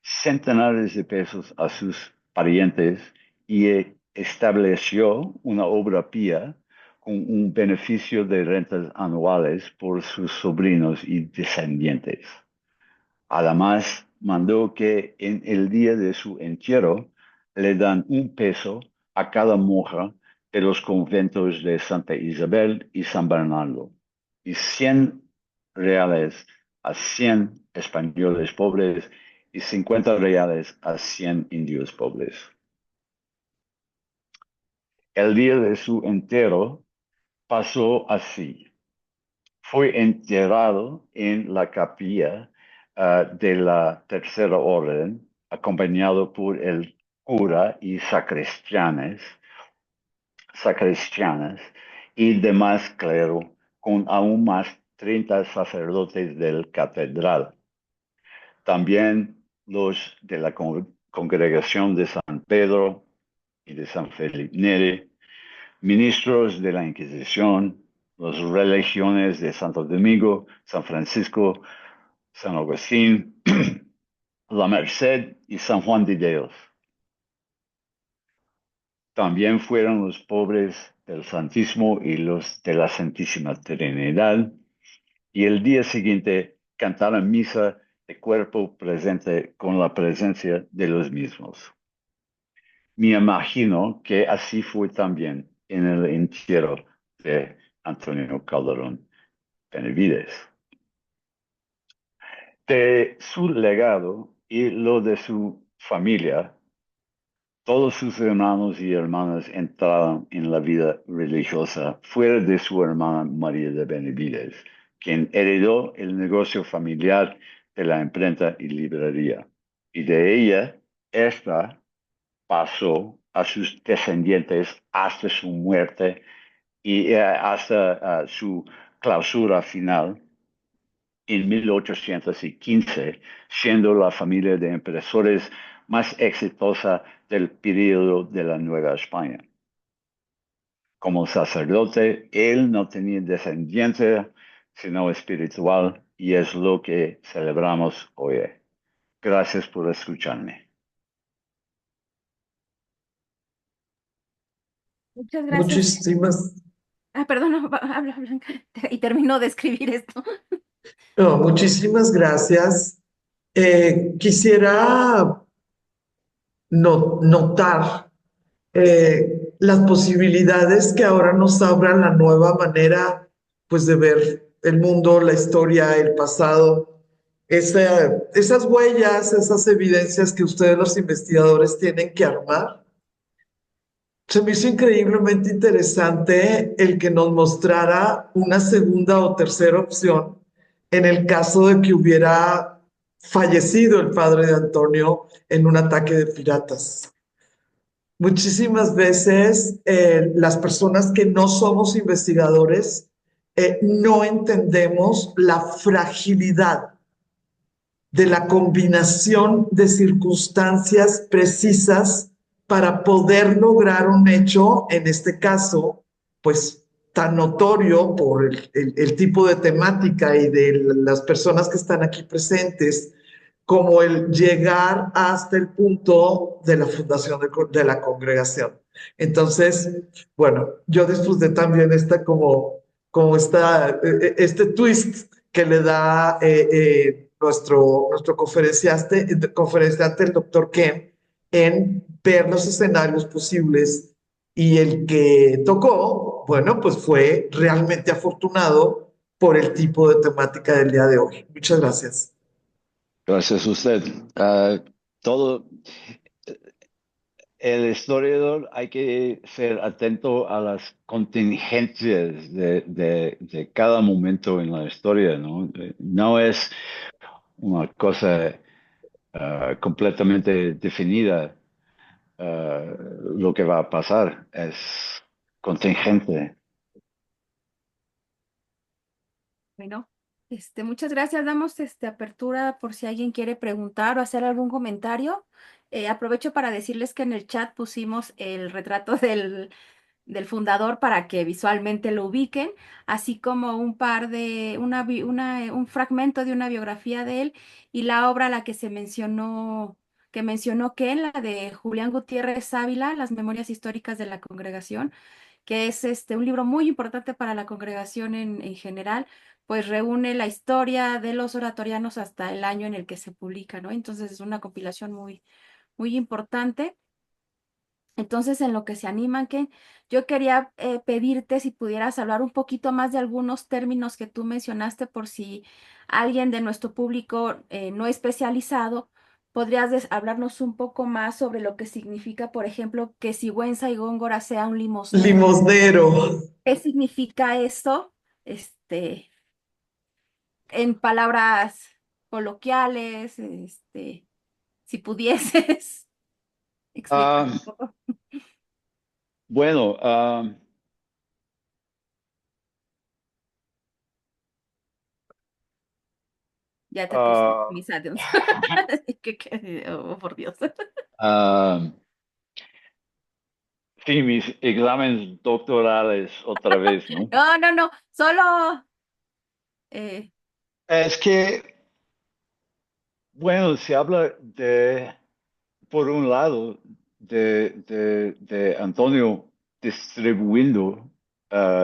centenares de pesos a sus parientes y estableció una obra pía con un beneficio de rentas anuales por sus sobrinos y descendientes. Además, mandó que en el día de su entierro le dan un peso a cada monja de los conventos de Santa Isabel y San Bernardo y 100 reales a 100 españoles pobres y 50 reales a 100 indios pobres. El día de su entierro pasó así. Fue enterrado en la capilla de la Tercera Orden, acompañado por el cura y sacristianas y demás clero, con aún más 30 sacerdotes del catedral. También los de la congregación de San Pedro y de San Felipe Neri, ministros de la Inquisición, las religiones de Santo Domingo, San Francisco, San Agustín, la Merced y San Juan de Dios. También fueron los pobres del Santísimo y los de la Santísima Trinidad, y el día siguiente cantaron misa de cuerpo presente con la presencia de los mismos. Me imagino que así fue también en el entierro de Antonio Calderón Benavides. De su legado y lo de su familia, todos sus hermanos y hermanas entraron en la vida religiosa fuera de su hermana María de Benavides, quien heredó el negocio familiar de la imprenta y librería. Y de ella, esta pasó a sus descendientes hasta su muerte y hasta su clausura final en 1815, siendo la familia de impresores más exitosa del periodo de la Nueva España. Como sacerdote, él no tenía descendencia, sino espiritual, y es lo que celebramos hoy. Gracias por escucharme. Muchas gracias. Muchísimas, Perdón, no, habla, Blanca. Y terminó de escribir esto. no, muchísimas gracias. Quisiera notar las posibilidades que ahora nos abran la nueva manera, pues, de ver el mundo, la historia, el pasado, esas huellas, esas evidencias que ustedes los investigadores tienen que armar. Se me hizo increíblemente interesante el que nos mostrara una segunda o tercera opción en el caso de que hubiera fallecido el padre de Antonio en un ataque de piratas. Muchísimas veces las personas que no somos investigadores no entendemos la fragilidad de la combinación de circunstancias precisas para poder lograr un hecho, en este caso, pues tan notorio por el tipo de temática y de las personas que están aquí presentes, como el llegar hasta el punto de la fundación de la congregación. Entonces, bueno, yo disfruté también este twist que le da nuestro conferenciante, el doctor Ken, en ver los escenarios posibles, y el que tocó, bueno, pues fue realmente afortunado por el tipo de temática del día de hoy. Muchas gracias. Gracias a usted. Todo el historiador hay que ser atento a las contingencias de cada momento en la historia, ¿no? No es una cosa completamente definida lo que va a pasar, es contingente. Bueno, Muchas gracias. Damos apertura por si alguien quiere preguntar o hacer algún comentario. Aprovecho para decirles que en el chat pusimos el retrato del fundador para que visualmente lo ubiquen, así como un par de, un fragmento de una biografía de él y la obra a la que mencionó Ken, la de Julián Gutiérrez Ávila, Las Memorias Históricas de la Congregación, que es un libro muy importante para la congregación en general, pues reúne la historia de los oratorianos hasta el año en el que se publica, ¿no? Entonces es una compilación muy importante. Entonces, en lo que se animan, que yo quería pedirte si pudieras hablar un poquito más de algunos términos que tú mencionaste, por si alguien de nuestro público no especializado, podrías hablarnos un poco más sobre lo que significa, por ejemplo, que Sigüenza y Góngora sea un limosnero. Limosnero. ¿Qué significa esto? Este, en palabras coloquiales, si pudieses explicar un Ah, poco. bueno, Ya te puse ah, mis addons. Oh, por Dios. ah, sí, mis exámenes doctorales otra vez, ¿no? No, no, no. Solo. eh, Es que, bueno, se habla de, por un lado, de Antonio distribuyendo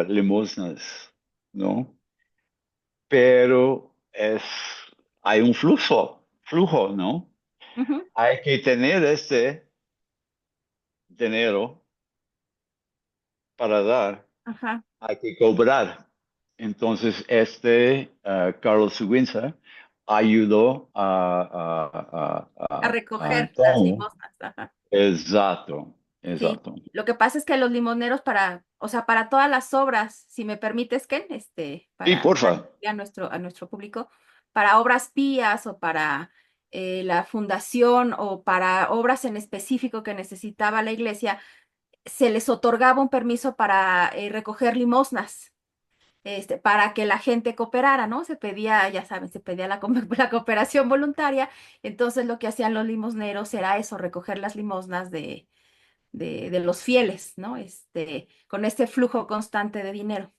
limosnas, ¿no? Pero hay un flujo, ¿no? ujú, Hay que tener este dinero para dar, ajá, hay que cobrar. Entonces, Carlos Sigüenza ayudó a a recoger las Antonio. limosnas. Ajá. Exacto, Sí. exacto. Lo que pasa es que los limoneros o sea, para todas las obras, si me permites, Ken, Sí, para porfa. a nuestro público, para obras pías o para la fundación o para obras en específico que necesitaba la iglesia, se les otorgaba un permiso para recoger limosnas, para que la gente cooperara, ¿no? Se pedía, ya saben, se pedía la cooperación voluntaria. Entonces lo que hacían los limosneros era eso, recoger las limosnas de los fieles, ¿no? Con este flujo constante de dinero.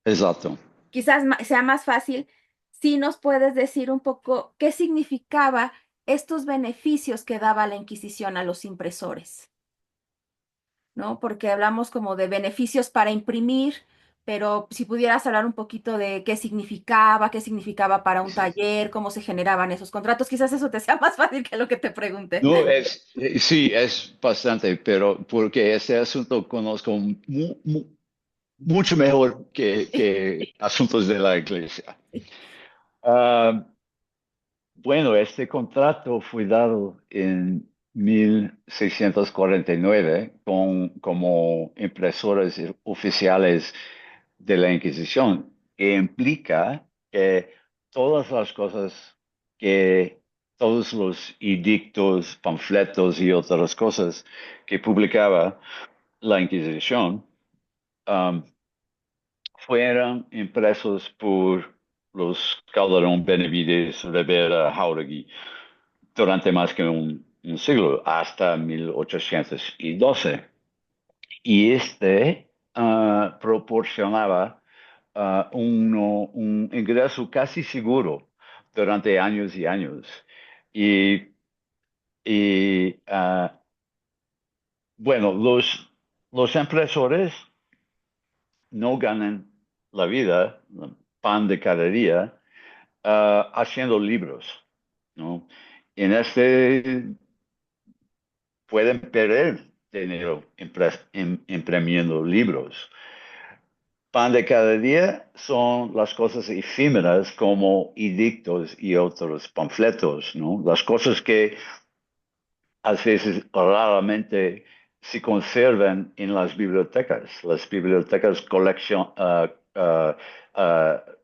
Exacto. Quizás sea más fácil si nos puedes decir un poco qué significaba estos beneficios que daba la Inquisición a los impresores. ¿No? Porque hablamos como de beneficios para imprimir, pero si pudieras hablar un poquito de qué significaba para un taller, cómo se generaban esos contratos, quizás eso te sea más fácil que lo que te pregunte. No, sí, es bastante, pero porque este asunto conozco mucho mejor que asuntos de la iglesia. Ah, bueno, este contrato fue dado en 1649 como impresores oficiales de la Inquisición, que implica que todas las cosas que todos los edictos, panfletos y otras cosas que publicaba la Inquisición um, fueran impresos por los Calderón, Benavides, Rivera, Jauregui durante más que un siglo, hasta 1812. Y proporcionaba un ingreso casi seguro durante años y años. Y, y bueno, los impresores no ganan la vida, pan de cada día, haciendo libros, ¿no? En pueden perder dinero imprimiendo libros. Pan de cada día son las cosas efímeras como edictos y otros panfletos, ¿no? Las cosas que a veces raramente se conservan en las bibliotecas. Las bibliotecas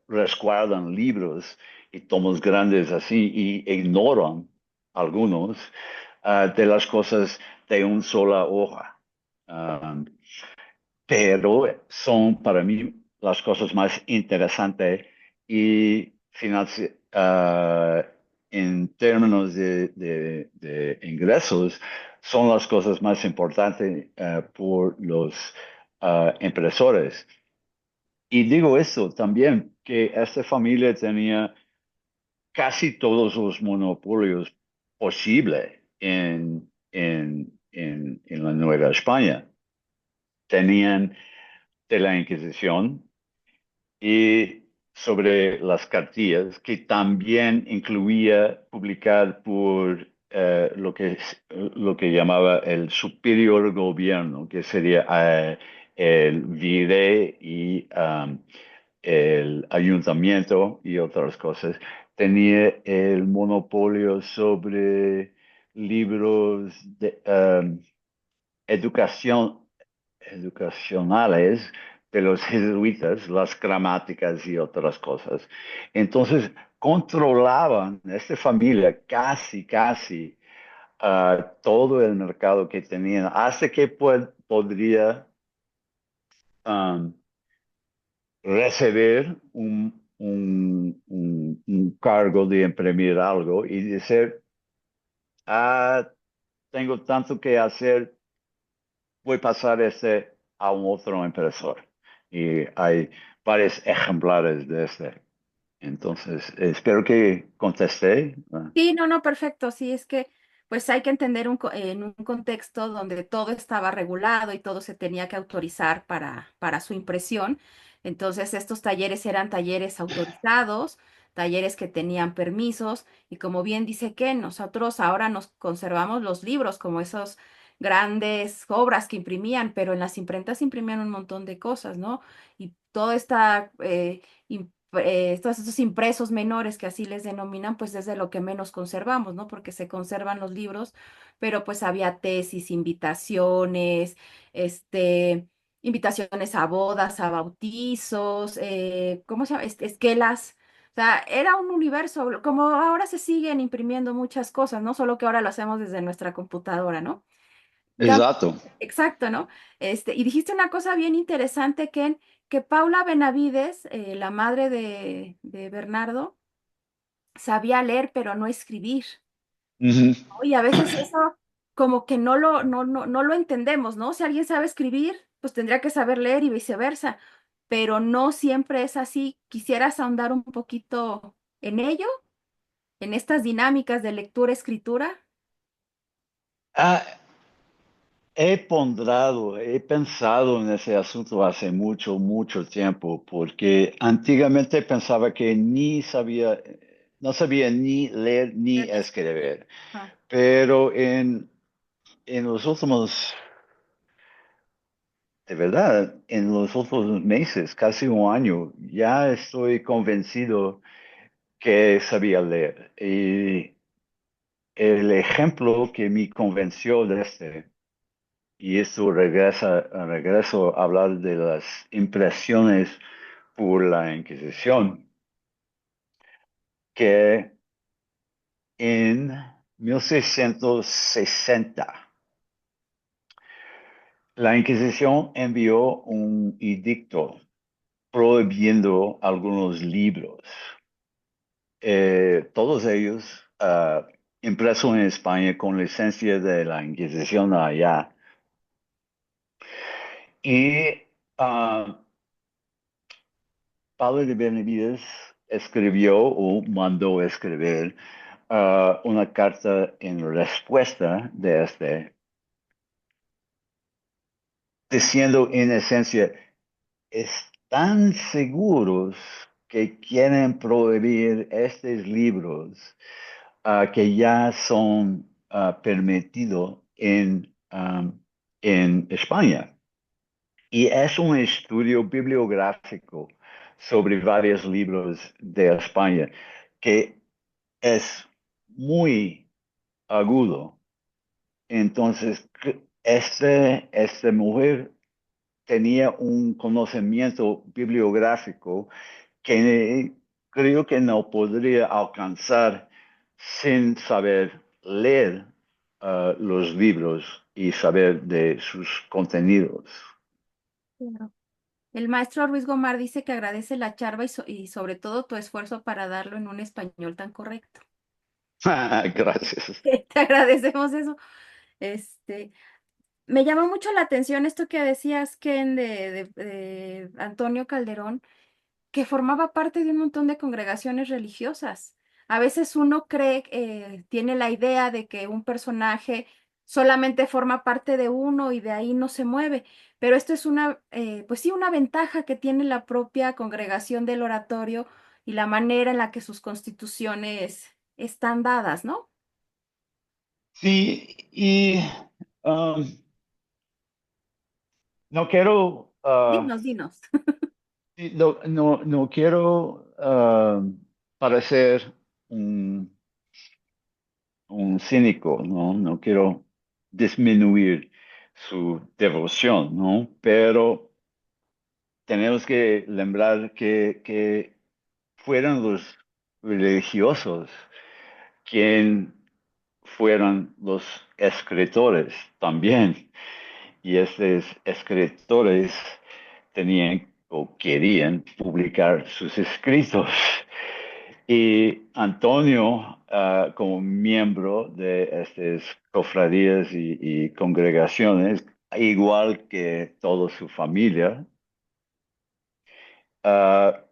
resguardan libros y tomos grandes así y ignoran algunos de las cosas de una sola hoja. Um, pero son para mí las cosas más interesantes y en términos de ingresos, son las cosas más importantes por los impresores. Y digo esto también, que esta familia tenía casi todos los monopolios posibles en la Nueva España. Tenían de la Inquisición y sobre las cartillas, que también incluía publicar por lo que llamaba el superior gobierno, que sería el virrey y el ayuntamiento y otras cosas. Tenía el monopolio sobre libros de educación educacionales de los jesuitas, las gramáticas y otras cosas. Entonces, controlaban esta familia casi todo el mercado que tenían, hasta que podría um, recibir un cargo de imprimir algo y decir, ah, tengo tanto que hacer, voy a pasar este a un otro impresor. Y hay varios ejemplares de este. Entonces, espero que contesté. Sí, no, no, perfecto. Sí, es que pues hay que entender en un contexto donde todo estaba regulado y todo se tenía que autorizar para su impresión. Entonces, estos talleres eran talleres autorizados, talleres que tenían permisos y como bien dice Ken, nosotros ahora nos conservamos los libros como esos grandes obras que imprimían, pero en las imprentas imprimían un montón de cosas, ¿no? Y toda esta todos estos impresos menores que así les denominan, pues es de lo que menos conservamos, ¿no? Porque se conservan los libros, pero pues había tesis, invitaciones, invitaciones a bodas, a bautizos, ¿cómo se llama? Esquelas. O sea, era un universo, como ahora se siguen imprimiendo muchas cosas, ¿no? Solo que ahora lo hacemos desde nuestra computadora, ¿no? Exacto. Exacto, ¿no? Y dijiste una cosa bien interesante, Ken, que Paula Benavides, la madre de Bernardo, sabía leer, pero no escribir. Ujú. ¿No? Y a veces eso como que no lo entendemos, ¿no? Si alguien sabe escribir, pues tendría que saber leer y viceversa, pero no siempre es así. ¿Quisieras ahondar un poquito en ello, en estas dinámicas de lectura-escritura? Ah, he pensado en ese asunto hace mucho tiempo, porque antiguamente pensaba que no sabía ni leer ni escribir, Ajá. pero en los últimos, de verdad, en los últimos meses, casi un año, ya estoy convencido que sabía leer. Y el ejemplo que me convenció de y esto regreso a hablar de las impresiones por la Inquisición, que en 1660 la Inquisición envió un edicto prohibiendo algunos libros, todos ellos impresos en España con licencia de la Inquisición allá. Y Pablo de Benavides escribió o mandó escribir una carta en respuesta de diciendo en esencia, están seguros que quieren prohibir estos libros que ya son permitidos en España. Y es un estudio bibliográfico sobre varios libros de España que es muy agudo. Entonces, esta mujer tenía un conocimiento bibliográfico que creo que no podría alcanzar sin saber leer los libros y saber de sus contenidos. Claro. El maestro Ruiz Gomar dice que agradece la charla y sobre todo tu esfuerzo para darlo en un español tan correcto. Gracias. Te agradecemos eso. Este, Me llama mucho la atención esto que decías, Ken, de Antonio Calderón, que formaba parte de un montón de congregaciones religiosas. A veces uno cree, tiene la idea de que un personaje solamente forma parte de uno y de ahí no se mueve, pero esto es pues sí, una ventaja que tiene la propia congregación del oratorio y la manera en la que sus constituciones están dadas, ¿no? Sí, y um, no quiero, Dinos, dinos. sí, no quiero parecer un, un cínico, ¿no? No quiero disminuir su devoción, ¿no? Pero tenemos que lembrar que fueron los religiosos quien fueron los escritores también. Y estos escritores tenían o querían publicar sus escritos. Y Antonio, como miembro de estas cofradías y congregaciones, igual que toda su familia, ah,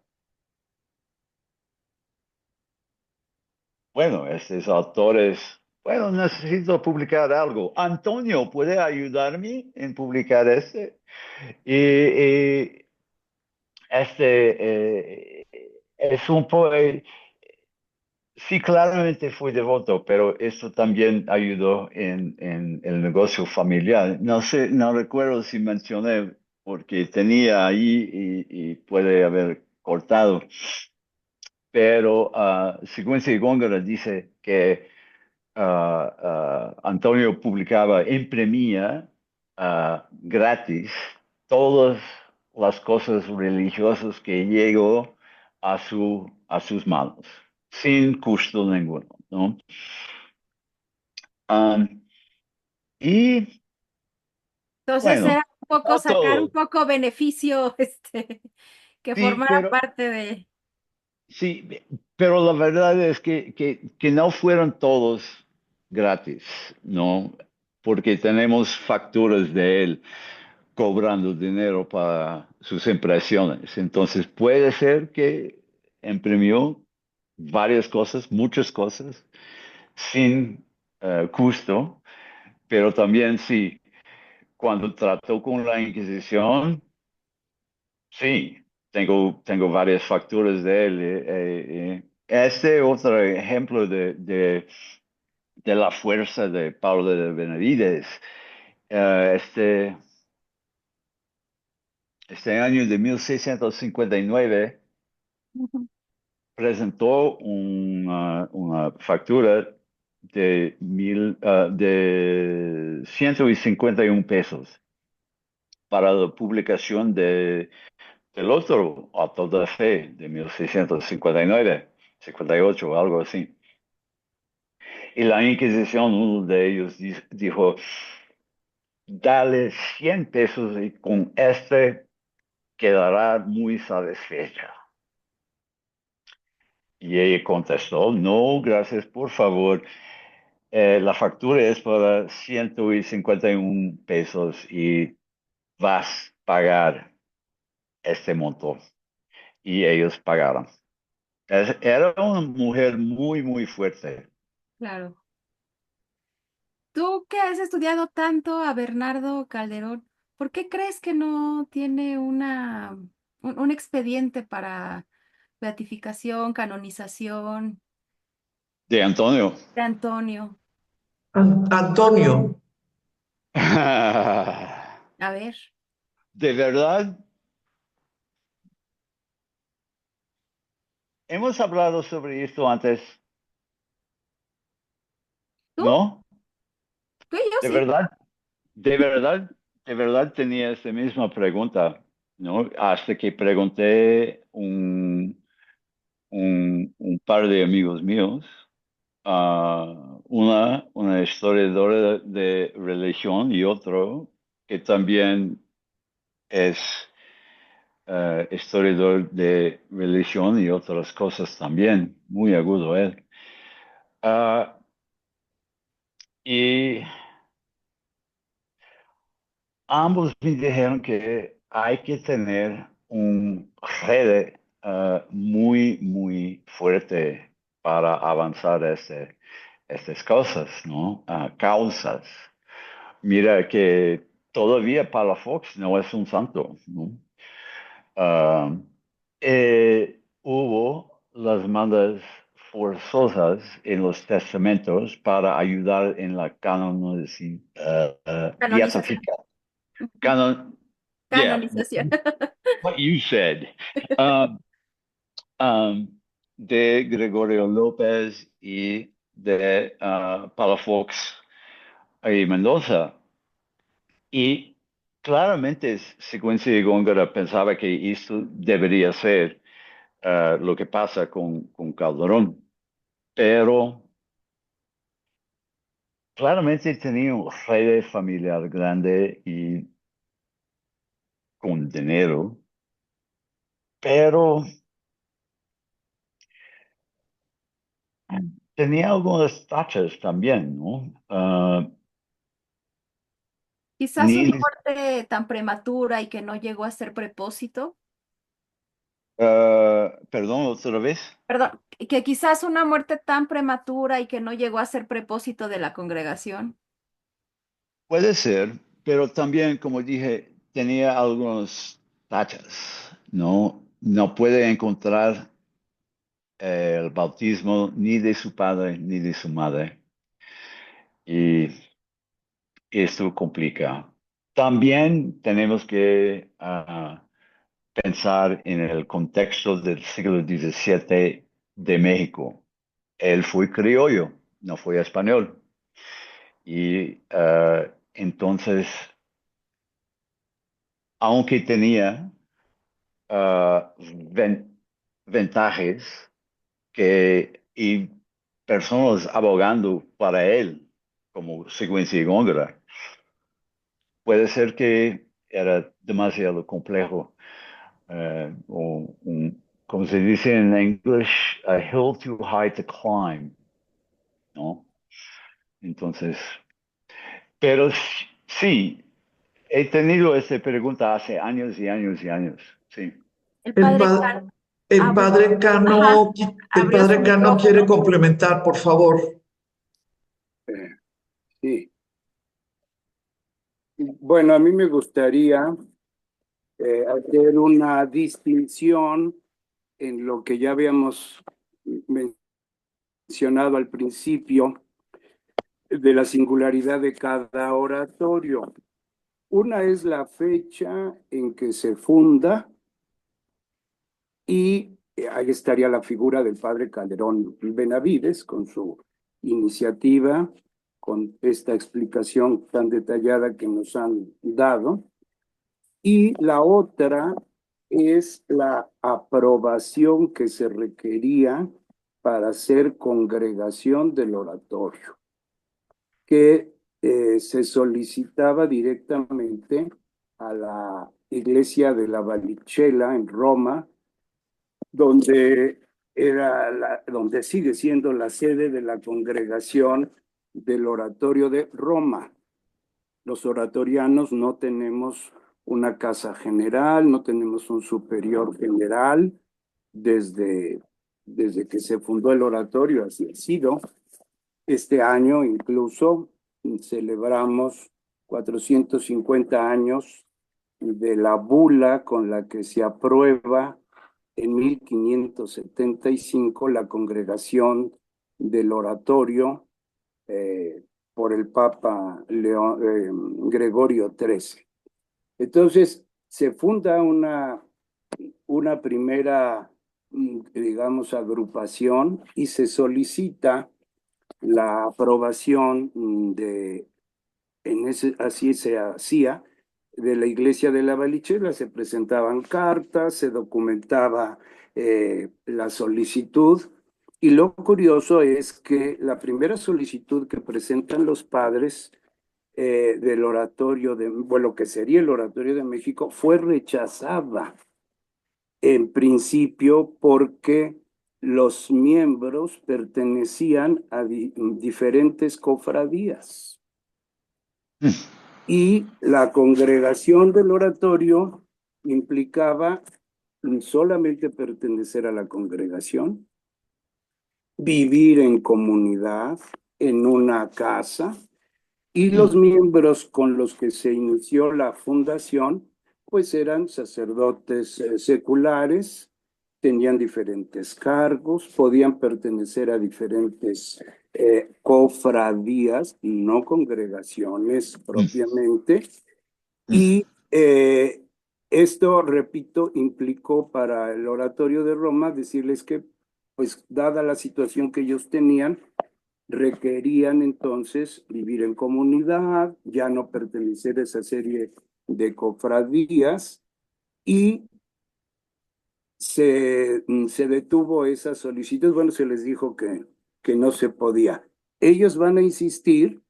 bueno, estos autores, bueno, necesito publicar algo. Antonio, ¿puede ayudarme en publicar este? Y es un poco, sí, claramente fui devoto, pero esto también ayudó en el negocio familiar. No sé, no recuerdo si mencioné, porque tenía ahí y puede haber cortado, pero Sigüenza Góngora dice que Antonio publicaba, imprimía gratis todas las cosas religiosas que llegó a sus manos, sin costo ninguno, ¿no? Um, y Entonces bueno, era un poco no sacar un todo, poco beneficio, que sí, formara pero parte de, sí, pero la verdad es que no fueron todos gratis, ¿no? Porque tenemos facturas de él cobrando dinero para sus impresiones. Entonces puede ser que imprimió varias cosas, muchas cosas, sin costo, pero también sí, cuando trató con la Inquisición, sí, tengo varias facturas de él. Este otro ejemplo de la fuerza de Pablo de Benavides. Este, este año de 1659 Ujú. presentó una factura de 151 pesos para la publicación del otro auto de fe de 1659, 58, algo así. Y la Inquisición, uno de ellos dijo, dale 100 pesos y con este quedará muy satisfecha. Y ella contestó, no, gracias, por favor. La factura es para 151 pesos y vas a pagar este monto. Y ellos pagaron. Era una mujer muy, muy fuerte. Claro. Tú que has estudiado tanto a Bernardo Calderón, ¿por qué crees que no tiene un expediente para beatificación, canonización De Antonio. de Antonio? Antonio, A ver, De verdad, hemos hablado sobre esto antes, tú, ¿no? tú y yo De sí. verdad, de verdad, de verdad tenía esta misma pregunta, ¿no? Hasta que pregunté un par de amigos míos, una historiadora de religión y otro que también es historiador de religión y otras cosas también, muy agudo él. Ah, y ambos me dijeron que hay que tener un red muy, muy fuerte para avanzar estas cosas, ¿no? Causas. Mira que todavía Palafox no es un santo, ¿no? Ah, hubo las mandas forzosas en los testamentos para ayudar en la Canonización. beatificación. Ujú. Canon, yeah, Canonización. what you said. Um, um, de Gregorio López y de Palafox y Mendoza. Y claramente Secuencia de Góngora pensaba que esto debería ser lo que pasa con Calderón, pero claramente tenía un rey familiar grande y con dinero, pero tenía algunas tachas también, ¿no? Quizás una Ni, muerte tan prematura y que no llegó a ser propósito. perdón, otra vez. Perdón, que quizás una muerte tan prematura y que no llegó a ser propósito de la congregación. Puede ser, pero también, como dije, tenía algunos tachas, ¿no? No puede encontrar el bautismo ni de su padre ni de su madre. Y esto complica. También tenemos que pensar en el contexto del siglo XVII de México. Él fue criollo, no fue español. Y entonces, aunque tenía ventajas y personas abogando para él, como Secuencia y Góngora, puede ser que era demasiado complejo, o como se dice en inglés, a hill too high to climb, ¿no? Entonces, pero sí, he tenido esta pregunta hace años y años y años, sí. El El, padre pa- el abrió, padre ajá, Cano, el abrió su padre Cano quiere micrófono. complementar, por favor. Eh, sí. Bueno, a mí me gustaría hacer una distinción en lo que ya habíamos mencionado al principio de la singularidad de cada oratorio. Una es la fecha en que se funda y ahí estaría la figura del padre Calderón Benavides con su iniciativa, con esta explicación tan detallada que nos han dado. Y la otra es la aprobación que se requería para ser congregación del oratorio, que se solicitaba directamente a la iglesia de la Vallicella en Roma, donde donde sigue siendo la sede de la congregación del oratorio de Roma. Los oratorianos no tenemos una casa general, no tenemos un superior general desde que se fundó el oratorio, así ha sido. Este año incluso celebramos 450 años de la bula con la que se aprueba en 1575 la congregación del oratorio por el Papa Gregorio XIII. Entonces, se funda una primera, digamos, agrupación y se solicita la aprobación así se hacía, de la iglesia de la Vallicella. Se presentaban cartas, se documentaba la solicitud, y lo curioso es que la primera solicitud que presentan los padres del oratorio bueno, que sería el oratorio de México, fue rechazada en principio porque los miembros pertenecían a diferentes cofradías y la congregación del oratorio implicaba solamente pertenecer a la congregación, vivir en comunidad, en una casa, y los miembros con los que se inició la fundación, pues eran sacerdotes seculares, tenían diferentes cargos, podían pertenecer a diferentes cofradías, no congregaciones propiamente, y esto, repito, implicó para el oratorio de Roma decirles que, pues, dada la situación que ellos tenían, requerían entonces vivir en comunidad, ya no pertenecer a esa serie de cofradías, y se detuvo esa solicitud. Bueno, se les dijo que no se podía. Ellos van a insistir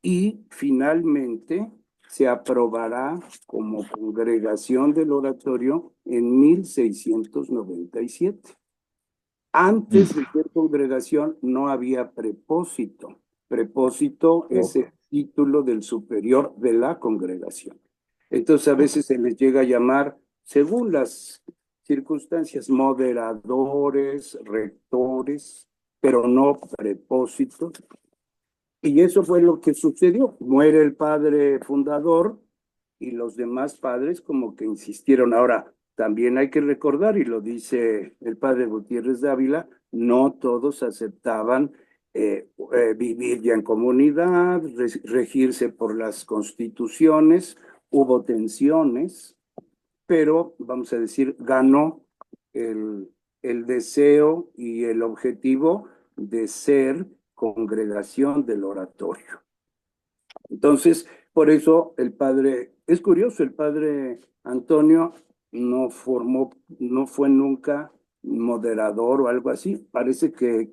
y finalmente se aprobará como congregación del oratorio en 1697. Antes de ser congregación no había prepósito. Prepósito es el título del superior de la congregación. Entonces a veces se les llega a llamar, según las circunstancias, moderadores, rectores, pero no prepósitos. Y eso fue lo que sucedió. Muere el padre fundador y los demás padres como que insistieron. Ahora, también hay que recordar, y lo dice el padre Gutiérrez Dávila, no todos aceptaban vivir ya en comunidad, regirse por las constituciones, hubo tensiones, pero vamos a decir, ganó el deseo y el objetivo de ser congregación del oratorio. Entonces, por eso el padre, es curioso, el padre Antonio no fue nunca moderador o algo así. Parece que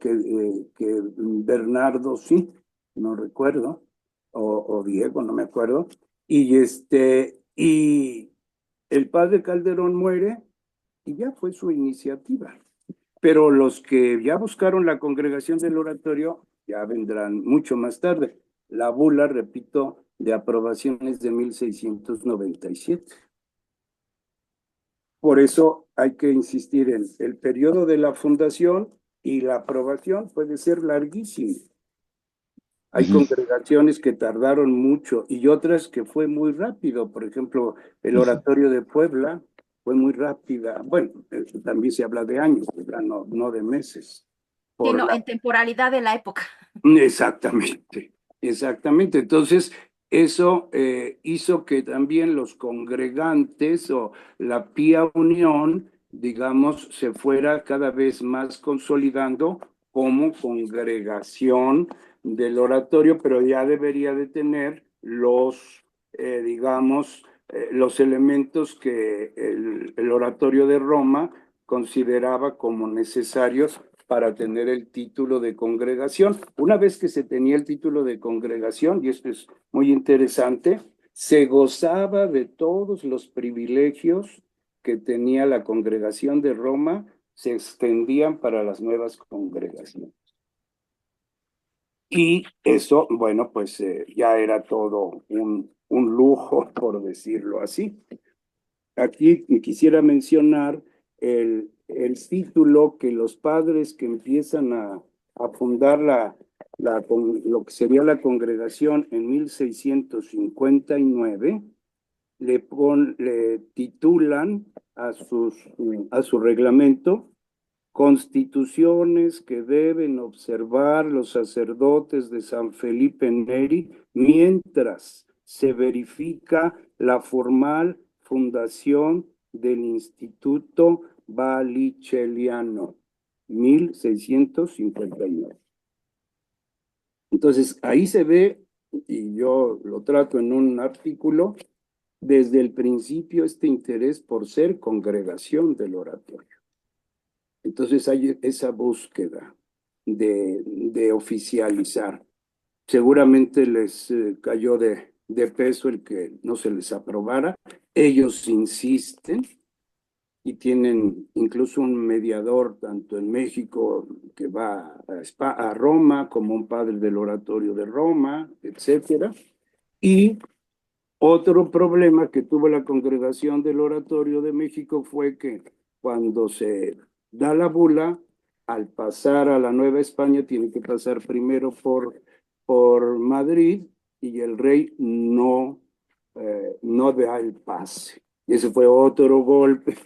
Bernardo sí, no recuerdo, o Diego, no me acuerdo. Y el padre Calderón muere y ya fue su iniciativa. Pero los que ya buscaron la congregación del oratorio ya vendrán mucho más tarde. La bula, repito, de aprobaciones de 1697. Por eso hay que insistir en el periodo de la fundación y la aprobación puede ser larguísimo. Hay congregaciones que tardaron mucho y otras que fue muy rápido. Por ejemplo, el oratorio de Puebla fue muy rápida. Bueno, también se habla de años, ¿verdad? No de meses. Sino en temporalidad de la época. Exactamente, exactamente. Entonces, eso hizo que también los congregantes o la Pía Unión, digamos, se fuera cada vez más consolidando como congregación del oratorio, pero ya debería de tener digamos, los elementos que el oratorio de Roma consideraba como necesarios para tener el título de congregación. Una vez que se tenía el título de congregación, y esto es muy interesante, se gozaba de todos los privilegios que tenía la congregación de Roma, se extendían para las nuevas congregaciones. Y eso, bueno, pues ya era todo un lujo, por decirlo así. Aquí quisiera mencionar el título que los padres que empiezan a fundar lo que sería la congregación en 1659, le titulan a su reglamento Constituciones que deben observar los sacerdotes de San Felipe Neri mientras se verifica la formal fundación del Instituto Vallichelliano, 1659. Entonces, ahí se ve, y yo lo trato en un artículo, desde el principio este interés por ser congregación del oratorio. Entonces hay esa búsqueda de oficializar. Seguramente les cayó de peso el que no se les aprobara. Ellos insisten y tienen incluso un mediador tanto en México que va a Roma como un padre del oratorio de Roma, etcétera. Y otro problema que tuvo la congregación del Oratorio de México fue que cuando se da la bula, al pasar a la Nueva España, tiene que pasar primero por Madrid y el rey no da el pase. Y ese fue otro golpe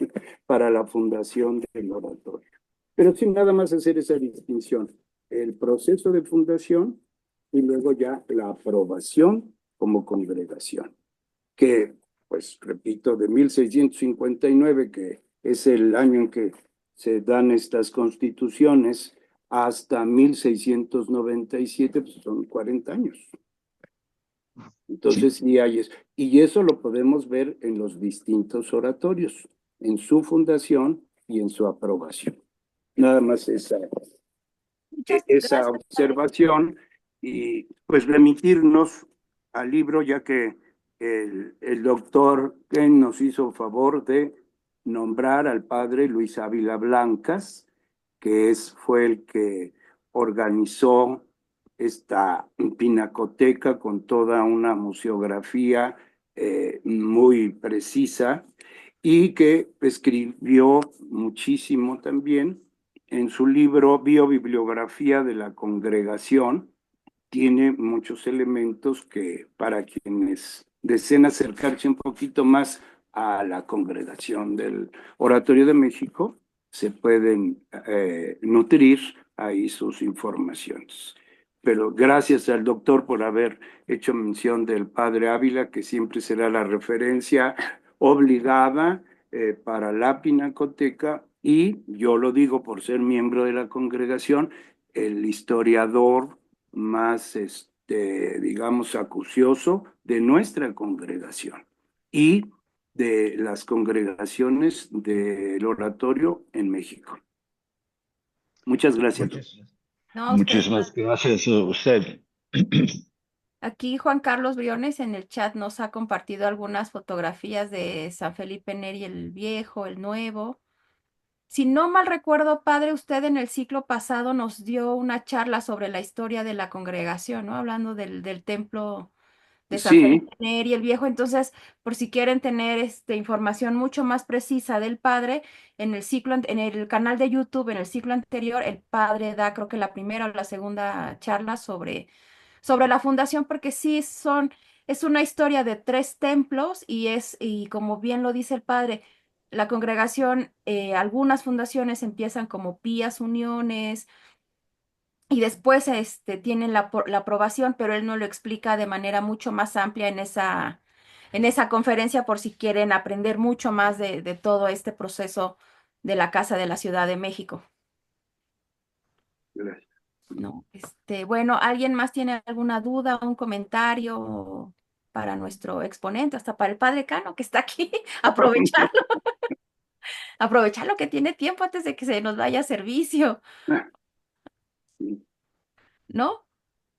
para la fundación del oratorio. Pero sin nada más hacer esa distinción, el proceso de fundación y luego ya la aprobación como congregación, que, pues, repito, de 1659, que es el año en que se dan estas constituciones, hasta 1697, pues son 40 años. Entonces, sí hay eso. Y eso lo podemos ver en los distintos oratorios, en su fundación y en su aprobación. Nada más esa Gracias, observación y pues remitirnos al libro, ya que el doctor Ken nos hizo favor de nombrar al padre Luis Ávila Blancas, que fue el que organizó esta pinacoteca con toda una museografía muy precisa y que escribió muchísimo también en su libro Biobibliografía de la Congregación. Tiene muchos elementos que para quienes deseen acercarse un poquito más a la congregación del Oratorio de México, se pueden nutrir ahí sus informaciones. Pero gracias al doctor por haber hecho mención del padre Ávila, que siempre será la referencia obligada para la pinacoteca, y yo lo digo por ser miembro de la congregación, el historiador más, digamos, acucioso de nuestra congregación y de las congregaciones del oratorio en México. Muchas gracias. No, usted, Muchísimas gracias a usted. aquí Juan Carlos Briones en el chat nos ha compartido algunas fotografías de San Felipe Neri el Viejo, el Nuevo. Si no mal recuerdo, padre, usted en el ciclo pasado nos dio una charla sobre la historia de la congregación, ¿no? Hablando del templo de San Sí, Felipe Neri el Viejo. Entonces, por si quieren tener información mucho más precisa del padre, en el ciclo, en el canal de YouTube, en el ciclo anterior, el padre da, creo que la primera o la segunda charla sobre la fundación, porque sí es una historia de 3 templos y como bien lo dice el padre, la congregación, algunas fundaciones empiezan como pías uniones y después tienen la aprobación, pero él no lo explica de manera mucho más amplia en esa conferencia por si quieren aprender mucho más de todo este proceso de la Casa de la Ciudad de México. gracias. No, bueno, ¿alguien más tiene alguna duda o un comentario para nuestro exponente, hasta para el padre Cano que está aquí? Aprovecharlo que tiene tiempo antes de que se nos vaya a servicio, Sí. ¿no?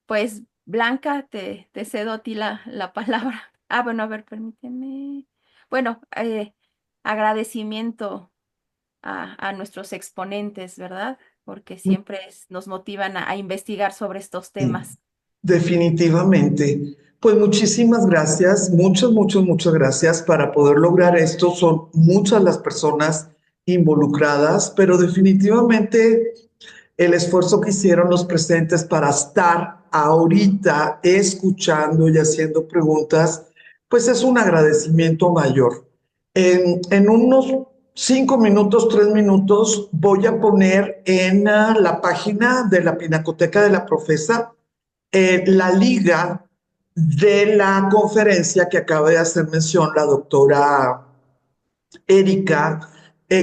Pues Blanca, te cedo a ti la palabra. Ah, bueno, a ver, permíteme. Bueno, agradecimiento a nuestros exponentes, ¿verdad? Porque siempre nos motivan a investigar sobre estos temas. Definitivamente. Pues muchísimas gracias, muchas gracias. Para poder lograr esto son muchas las personas involucradas, pero definitivamente el esfuerzo que hicieron los presentes para estar ahorita escuchando y haciendo preguntas, pues es un agradecimiento mayor. En unos 5 minutos, 3 minutos, voy a poner en la página de la Pinacoteca de la Profesa la liga de la conferencia que acaba de hacer mención la doctora Erika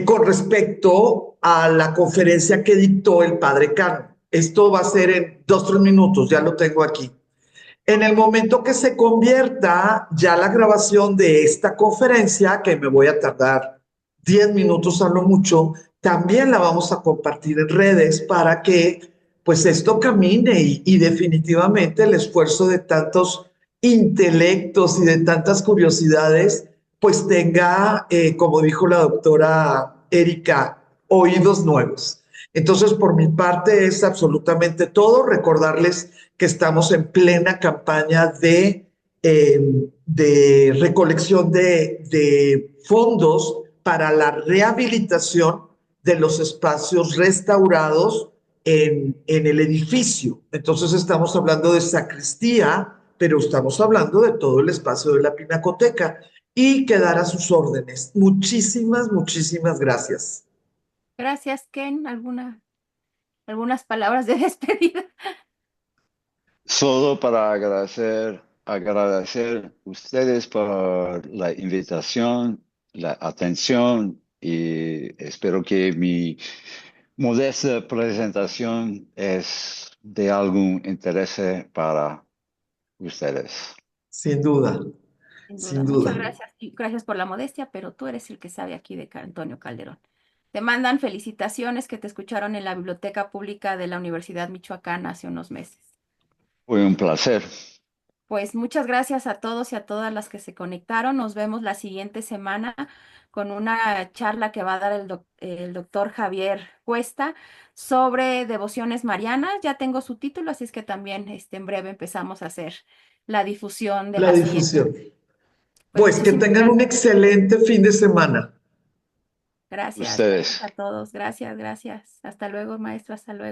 con respecto a la conferencia que dictó el padre Cano. Esto va a ser en 2, 3 minutos, ya lo tengo aquí. En el momento que se convierta ya la grabación de esta conferencia, que me voy a tardar 10 minutos a lo mucho, también la vamos a compartir en redes para que pues esto camine y definitivamente el esfuerzo de tantos intelectos y de tantas curiosidades pues tenga, como dijo la doctora Erika, oídos nuevos. Entonces, por mi parte es absolutamente todo. Recordarles que estamos en plena campaña de recolección de fondos para la rehabilitación de los espacios restaurados en el edificio. Entonces estamos hablando de sacristía, pero estamos hablando de todo el espacio de la pinacoteca y quedar a sus órdenes. Muchísimas, muchísimas gracias. Gracias, Ken. Algunas palabras de despedida. Solo para agradecer ustedes por la invitación, la atención y espero que mi modesta presentación es de algún interés para ustedes. Sin duda, Sin duda, sin muchas duda. gracias. Y gracias por la modestia, pero tú eres el que sabe aquí de Antonio Calderón. Te mandan felicitaciones que te escucharon en la Biblioteca Pública de la Universidad Michoacana hace unos meses. Fue un placer. Pues muchas gracias a todos y a todas las que se conectaron. Nos vemos la siguiente semana con una charla que va a dar el doctor Javier Cuesta sobre devociones marianas. Ya tengo su título, así es que también en breve empezamos a hacer la difusión de La la siguiente. difusión. Pues Pues que muchísimas tengan un gracias. excelente fin de semana. Gracias, Ustedes. gracias a todos. Gracias, gracias. Hasta luego, maestro. Hasta luego.